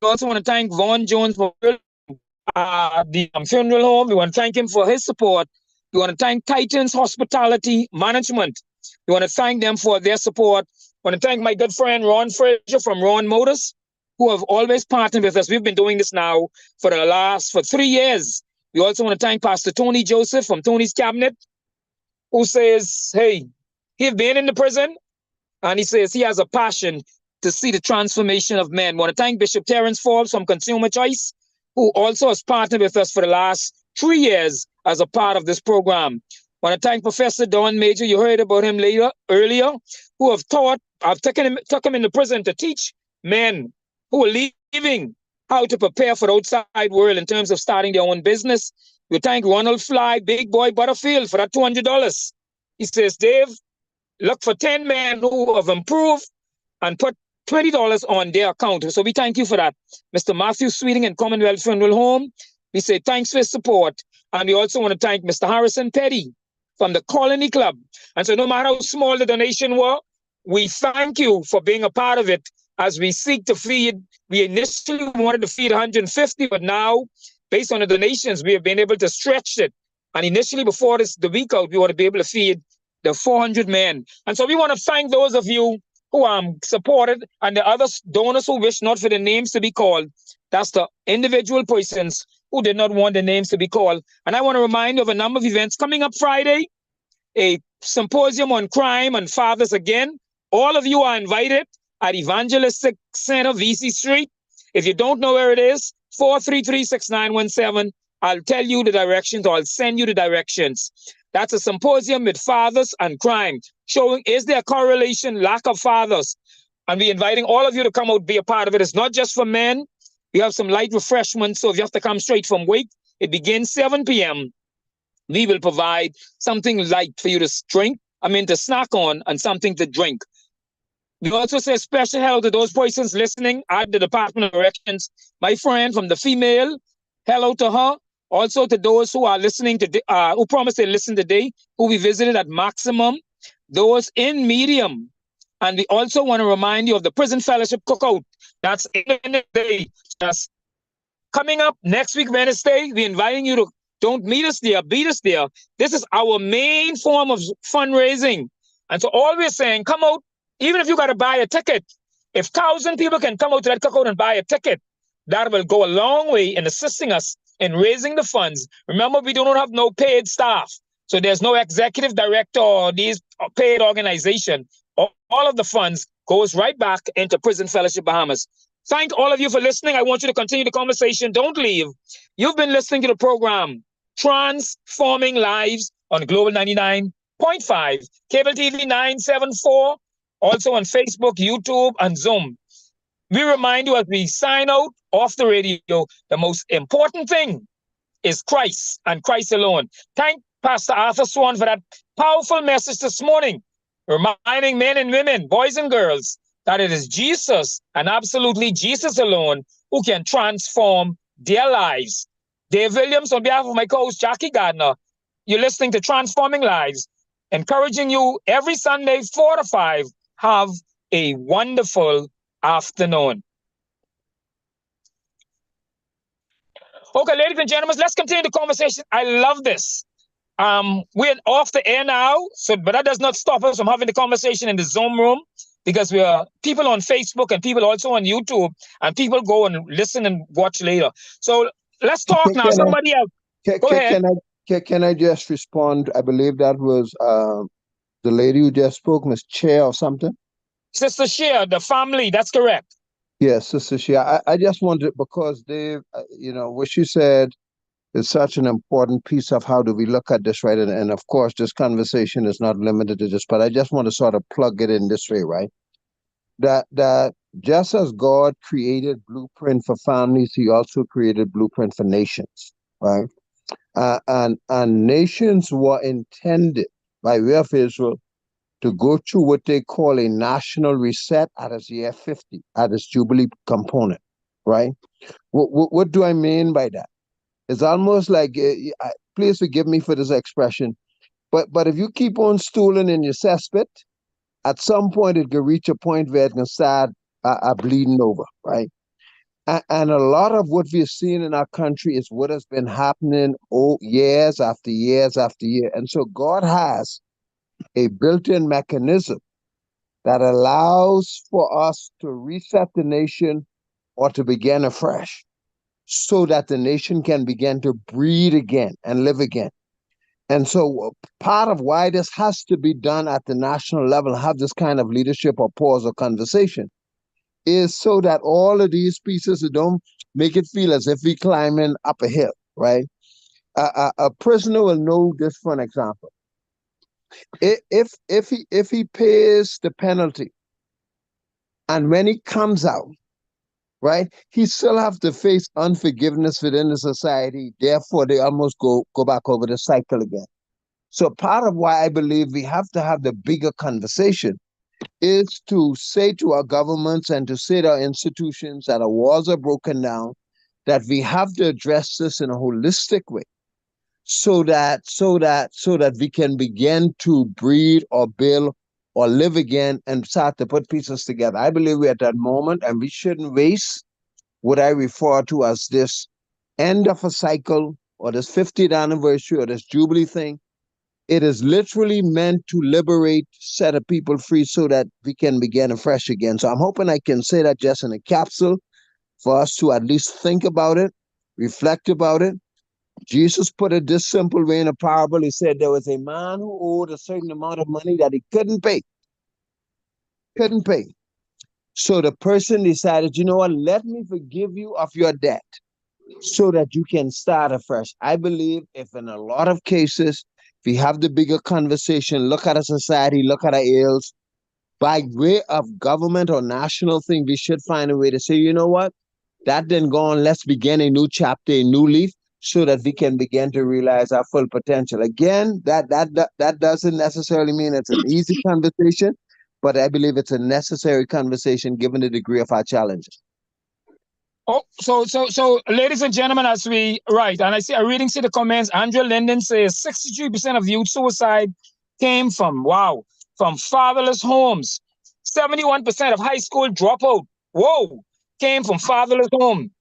We also want to thank Vaughn Jones for the funeral home. We want to thank him for his support. We want to thank Titans Hospitality Management. We want to thank them for their support. I want to thank my good friend Ron Frazier from Ron Motors, who have always partnered with us. We've been doing this now for 3 years. We also want to thank Pastor Tony Joseph from Tony's Cabinet, who says, hey, he's been in the prison, and he says he has a passion to see the transformation of men. I want to thank Bishop Terrence Forbes from Consumer Choice, who also has partnered with us for the last 3 years
as a part of this program. Want to thank Professor Don Major. You heard about him earlier, who I've took him into prison to teach men who are leaving how to prepare for the outside world in terms of starting their own business. We thank Ronald Fly, Big Boy Butterfield for that $200. He says, Dave, look for 10 men who have improved and put $20 on their account. So we thank you for that. Mr. Matthew Sweeting and Commonwealth Funeral Home, we say thanks for his support. And we also want to thank Mr. Harrison Petty from the Colony Club. And so no matter how small the donation were, we thank you for being a part of it as we seek to feed. We initially wanted to feed 150, but now, based on the donations, we have been able to stretch it. And initially, before the week out, we want to be able to feed the 400 men. And so we want to thank those of you who supported and the other donors who wish not for the names to be called. That's the individual persons who did not want the names to be called. And I want to remind you of a number of events coming up Friday, a symposium on crime and fathers again. All of you are invited at Evangelistic Center, VC Street. If you don't know where it is, 433-6917. I'll tell you the directions, or I'll send you the directions. That's a symposium with fathers and crime, showing is there a correlation, lack of fathers. And we're inviting all of you to come out, be a part of it. It's not just for men. We have some light refreshments, so if you have to come straight from work, it begins 7 p.m. We will provide something light for you to to snack on, and something to drink. We also say special hello to those persons listening at the Department of Corrections. My friend from the female, hello to her. Also to those who are listening today, who promised to listen today, who we visited at Maximum, those in Medium. And we also want to remind you of the Prison Fellowship Cookout. That's Independence Day. That's coming up next week, Wednesday. We're inviting you to don't meet us there, beat us there. This is our main form of fundraising. And so all we're saying, come out, even if you got to buy a ticket. If 1,000 people can come out to that cookout and buy a ticket, that will go a long way in assisting us in raising the funds. Remember, we do not have no paid staff. So there's no executive director or these paid organization. All of the funds goes right back into Prison Fellowship Bahamas. Thank all of you for listening. I want you to continue the conversation. Don't leave. You've been listening to the program, Transforming Lives, on Global 99.5, Cable TV 974, also on Facebook, YouTube, and Zoom. We remind you as we sign out off the radio, the most important thing is Christ and Christ alone. Thank Pastor Arthur Swan for that powerful message this morning, reminding men and women, boys and girls, that it is Jesus and absolutely Jesus alone who can transform their lives. Dave Williams, on behalf of my co-host Jackie Gardner, you're listening to Transforming Lives, encouraging you every Sunday 4 to 5. Have a wonderful afternoon. Okay, ladies and gentlemen, let's continue the conversation. I love this. We're off the air now, but that does not stop us from having the conversation in the Zoom room, because we are people on Facebook and people also on YouTube, and people go and listen and watch later. So let's talk now. Somebody else. Go ahead.
Can I just respond? I believe that was the lady who just spoke, Miss Chair or something.
Sister Shea, the family. That's correct.
Yes, Sister Shea. I just wanted, because Dave, what you said is such an important piece of how do we look at this, right? And of course, this conversation is not limited to this, but I just want to sort of plug it in this way, right? That just as God created blueprint for families, he also created blueprint for nations, right? And nations were intended by way of Israel to go through what they call a national reset at its year 50, at its Jubilee component, right? What do I mean by that? It's almost like, please forgive me for this expression, but if you keep on stooling in your cesspit, at some point it can reach a point where it can start bleeding over, right? And a lot of what we've seen in our country is what has been happening years after years after year. And so God has a built-in mechanism that allows for us to reset the nation or to begin afresh, so that the nation can begin to breathe again and live again. And so part of why this has to be done at the national level, have this kind of leadership or pause or conversation, is so that all of these pieces don't make it feel as if we're climbing up a hill, right? A prisoner will know this for an example. If he pays the penalty, and when he comes out, right, he still have to face unforgiveness within the society. Therefore, they almost go back over the cycle again. So part of why I believe we have to have the bigger conversation is to say to our governments and to say to our institutions that our walls are broken down, that we have to address this in a holistic way, so that we can begin to breed or build or live again and start to put pieces together. I believe we're at that moment, and we shouldn't waste what I refer to as this end of a cycle or this 50th anniversary or this jubilee thing. It is literally meant to liberate, set of people free so that we can begin afresh again. So I'm hoping I can say that just in a capsule for us to at least think about it, reflect about it. Jesus put it this simple way in a parable. He said there was a man who owed a certain amount of money that he couldn't pay. Couldn't pay. So the person decided, you know what, let me forgive you of your debt so that you can start afresh. I believe if in a lot of cases, we have the bigger conversation, look at a society, look at our ills, by way of government or national thing, we should find a way to say, you know what, that didn't go on, let's begin a new chapter, a new leaf, so that we can begin to realize our full potential. Again, that doesn't necessarily mean it's an easy conversation, but I believe it's a necessary conversation given the degree of our challenges.
Oh, so, ladies and gentlemen, as we and I see I'm reading the comments. Andrea Linden says 63% of youth suicide came from fatherless homes. 71% of high school dropout, came from fatherless home.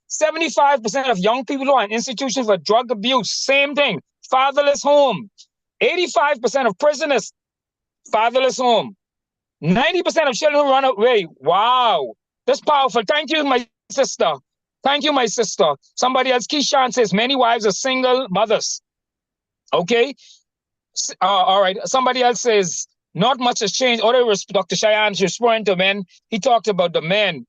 75% of young people who are in institutions for drug abuse, same thing, fatherless home. 85% of prisoners, fatherless home. 90% of children who run away. Wow, that's powerful. Thank you, my sister. Thank you, my sister. Somebody else, Keishan says many wives are single mothers. Okay. All right. Somebody else says not much has changed. Dr. Cheyenne, referring to men. He talked about the men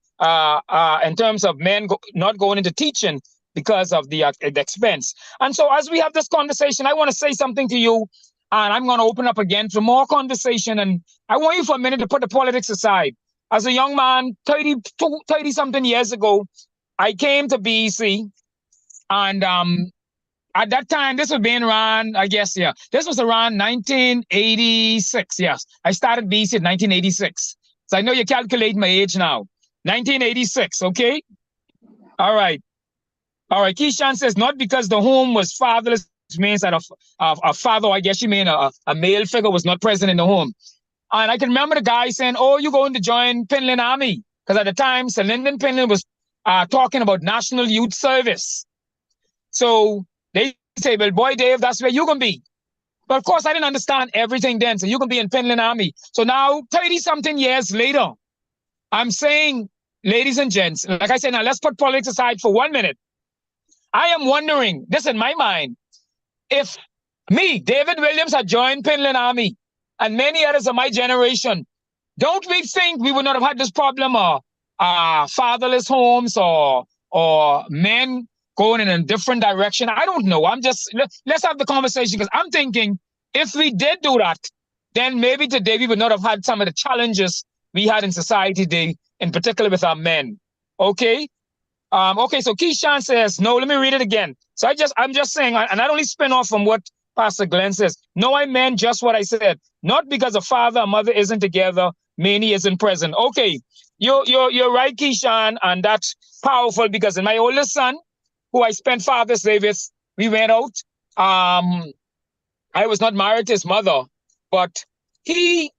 in terms of men not going into teaching because of the expense. And so as we have this conversation, I want to say something to you, and I'm going to open up again for more conversation. And I want you for a minute to put the politics aside. As a young man, 30 something years ago, I came to BEC, and at that time, this was being around, I guess, this was around 1986, yes. I started BEC in 1986. So I know you calculate my age now. 1986, okay? All right. All right, Keishan says, not because the home was fatherless, means that a father, I guess you mean a male figure was not present in the home. And I can remember the guy saying, oh, you're going to join Penland Army. Because at the time, Sir Lyndon Penland was talking about National Youth Service. So they say, well, boy, Dave, that's where you're going to be. But of course, I didn't understand everything then. So you can be in Penland Army. So now, 30-something years later, I'm saying, ladies and gents, like I said, now let's put politics aside for 1 minute. I am wondering, this in my mind, if me, David Williams, had joined Penland Army and many others of my generation, don't we think we would not have had this problem of fatherless homes or men going in a different direction? I don't know. Let's have the conversation, because I'm thinking if we did do that, then maybe today we would not have had some of the challenges we had in society today, in particular with our men. Okay? Okay, so Keishan says, no, let me read it again. So I'm just saying, and I only spin off from what Pastor Glenn says. No, I meant just what I said. Not because a father or mother isn't together, many isn't present. Okay, you're right, Keishan, and that's powerful, because in my oldest son, who I spent Father's Day with, we went out. I was not married to his mother, but he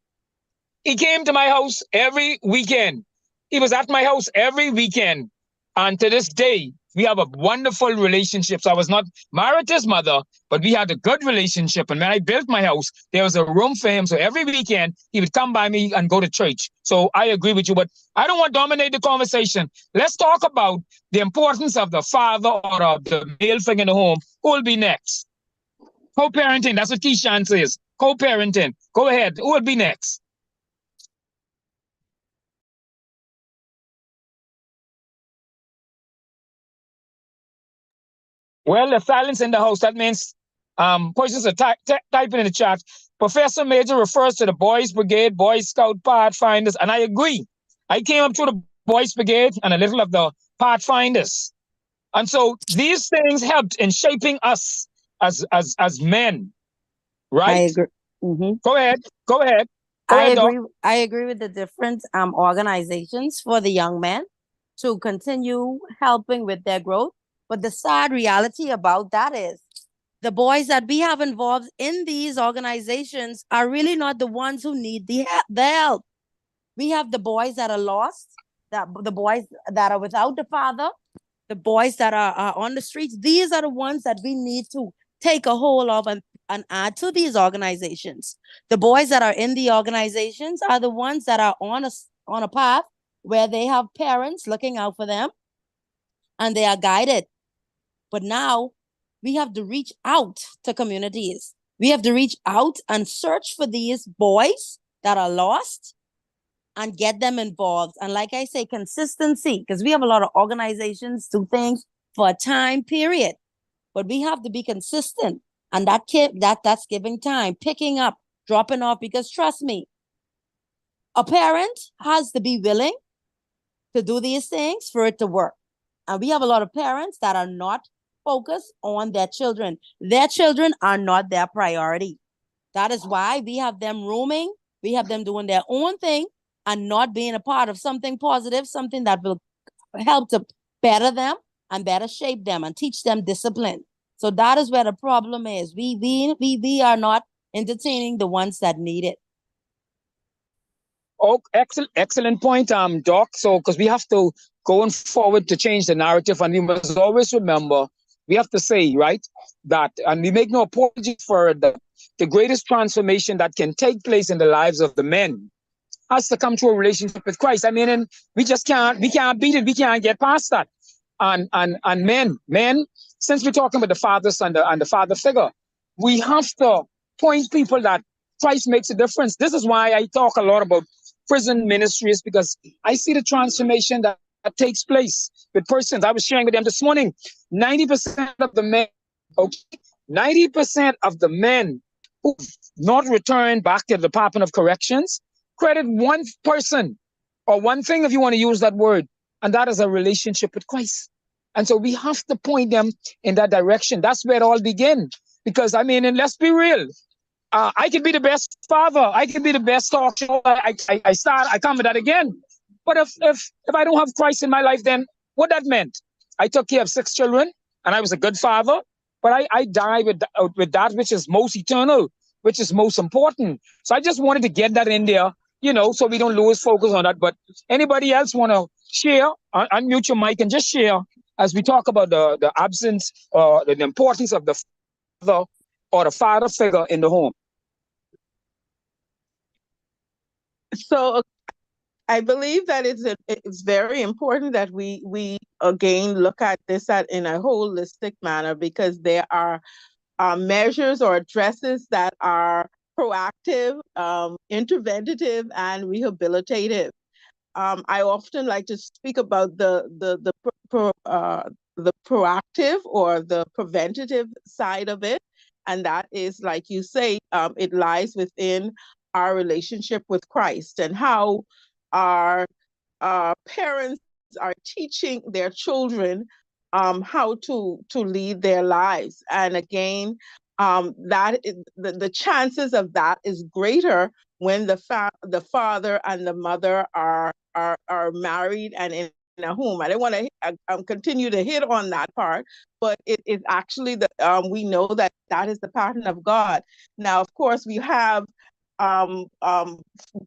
came to my house every weekend. He was at my house every weekend. And to this day, we have a wonderful relationship. So I was not married to his mother, but we had a good relationship. And when I built my house, there was a room for him. So every weekend, he would come by me and go to church. So I agree with you, but I don't want to dominate the conversation. Let's talk about the importance of the father or of the male figure in the home. Who will be next? Co-parenting, that's what Keishan says. Co-parenting. Go ahead. Who will be next? Well, the silence in the house, that means persons are typing in the chat. Professor Major refers to the Boys Brigade, Boy Scout Pathfinders, and I agree. I came up through the Boys Brigade and a little of the Pathfinders. And so these things helped in shaping us as men, right?
I agree. Mm-hmm.
Go ahead. Go ahead. Go ahead, Doc.
I agree with the different organizations for the young men to continue helping with their growth. But the sad reality about that is the boys that we have involved in these organizations are really not the ones who need the help. We have the boys that are lost, the boys that are without the father, the boys that are on the streets. These are the ones that we need to take a hold of and add to these organizations. The boys that are in the organizations are the ones that are on a path where they have parents looking out for them and they are guided. But now we have to reach out to communities. We have to reach out and search for these boys that are lost and get them involved. And like I say, consistency, because we have a lot of organizations do things for a time period, but we have to be consistent. And that's giving time, picking up, dropping off, because trust me, a parent has to be willing to do these things for it to work. And we have a lot of parents that are not focused on their children. Their children are not their priority. That is why we have them roaming, we have them doing their own thing and not being a part of something positive, something that will help to better them and better shape them and teach them discipline. So that is where the problem is. We are not entertaining the ones that need it.
Oh, excellent point, Doc. So, because we have to going forward to change the narrative, and we must always remember, we have to say, right, that, and we make no apology for it, that the greatest transformation that can take place in the lives of the men has to come to a relationship with Christ. I mean, and we can't beat it. We can't get past that. And men, since we're talking about the fathers and the father figure, we have to point people that Christ makes a difference. This is why I talk a lot about prison ministries, because I see the transformation that takes place with persons. I was sharing with them this morning, 90% of the men, okay, 90% of the men who not returned back to the Department of Corrections credit one person or one thing, if you want to use that word, and that is a relationship with Christ. And so we have to point them in that direction. That's where it all begins. Because, I mean, and let's be real, I could be the best father, I could be the best talk show, I come with that again. But if I don't have Christ in my life, then what that meant? I took care of 6 children, and I was a good father, but I die with that which is most eternal, which is most important. So I just wanted to get that in there, so we don't lose focus on that. But anybody else want to share, unmute your mic and just share as we talk about the absence or the importance of the father or the father figure in the home.
So I believe that it's very important that we again look at this in a holistic manner, because there are measures or addresses that are proactive, interventive, and rehabilitative. I often like to speak about the proactive or the preventative side of it, and that is, like you say, it lies within our relationship with Christ and how our parents are teaching their children how to lead their lives. And again, that is, the chances of that is greater when the father and the mother are married and in a home. I don't want to continue to hit on that part, but it is actually we know that is the pattern of God. Now, of course, we have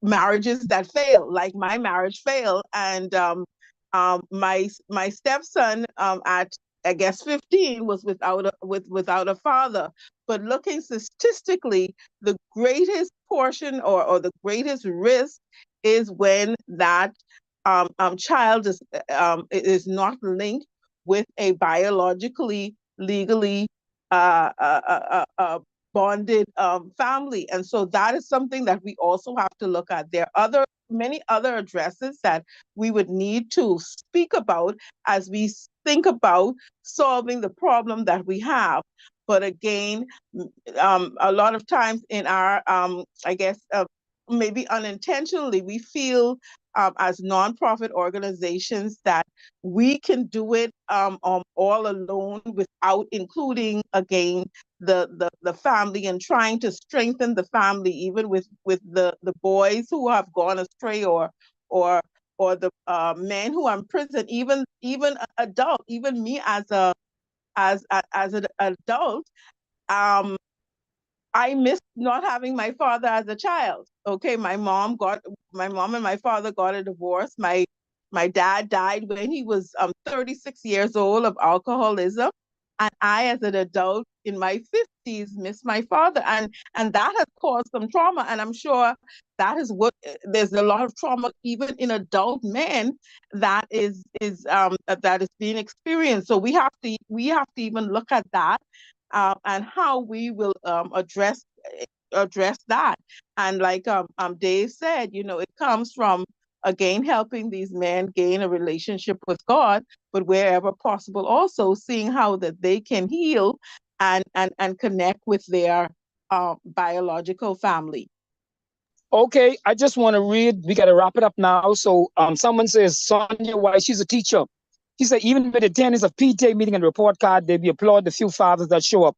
marriages that fail, like my marriage failed, and my stepson at, I guess, 15 was without a father. But looking statistically, the greatest portion or the greatest risk is when that child is not linked with a biologically, legally bonded family. And so that is something that we also have to look at. There are many other addresses that we would need to speak about as we think about solving the problem that we have. But again, a lot of times in our, I guess, maybe unintentionally, we feel as nonprofit organizations that we can do it all alone without including, again, the family, and trying to strengthen the family, even with the boys who have gone astray, or the men who are in prison, even adult, even me as an adult. I missed not having my father as a child. Okay, my mom and my father got a divorce. My dad died when he was 36 years old of alcoholism, and I, as an adult in my 50s, missed my father, and that has caused some trauma. And I'm sure that is what there's a lot of trauma even in adult men that is being experienced. So we have to even look at that, and how we will address that. And like Dave said, it comes from, again, helping these men gain a relationship with God, but wherever possible, also seeing how that they can heal and connect with their biological family.
Okay, I just want to read. We got to wrap it up now. So someone says, Sonia White, she's a teacher. She said, even with attendance of PTA meeting and report card, they be applaud the few fathers that show up.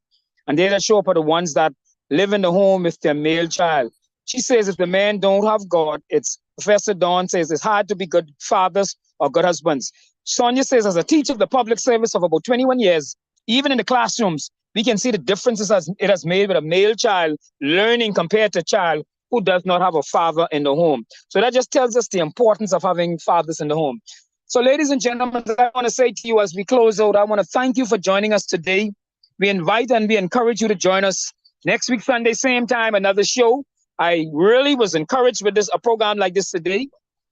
And they that show up are the ones that live in the home with their male child. She says, if the men don't have God, it's Professor Dawn says it's hard to be good fathers or good husbands. Sonia says, as a teacher of the public service of about 21 years, even in the classrooms, we can see the differences as it has made with a male child learning compared to a child who does not have a father in the home. So that just tells us the importance of having fathers in the home. So ladies and gentlemen, I want to say to you as we close out, I want to thank you for joining us today. We invite and we encourage you to join us next week, Sunday, same time, another show. I really was encouraged with a program like this today.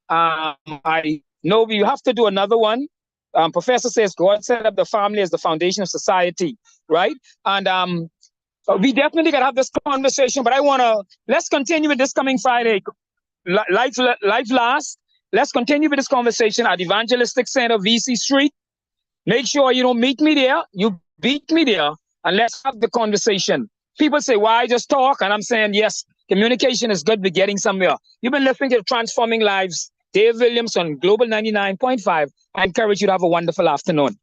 I know we have to do another one. Professor says God set up the family as the foundation of society, right? And we definitely got to have this conversation, but let's continue with this coming Friday. Life lasts. Let's continue with this conversation at Evangelistic Center, VC Street. Make sure you don't meet me there. You beat me there, and let's have the conversation. People say, why just talk? And I'm saying, yes, communication is good. We're getting somewhere. You've been listening to Transforming Lives. Dave Williams on Global 99.5. I encourage you to have a wonderful afternoon.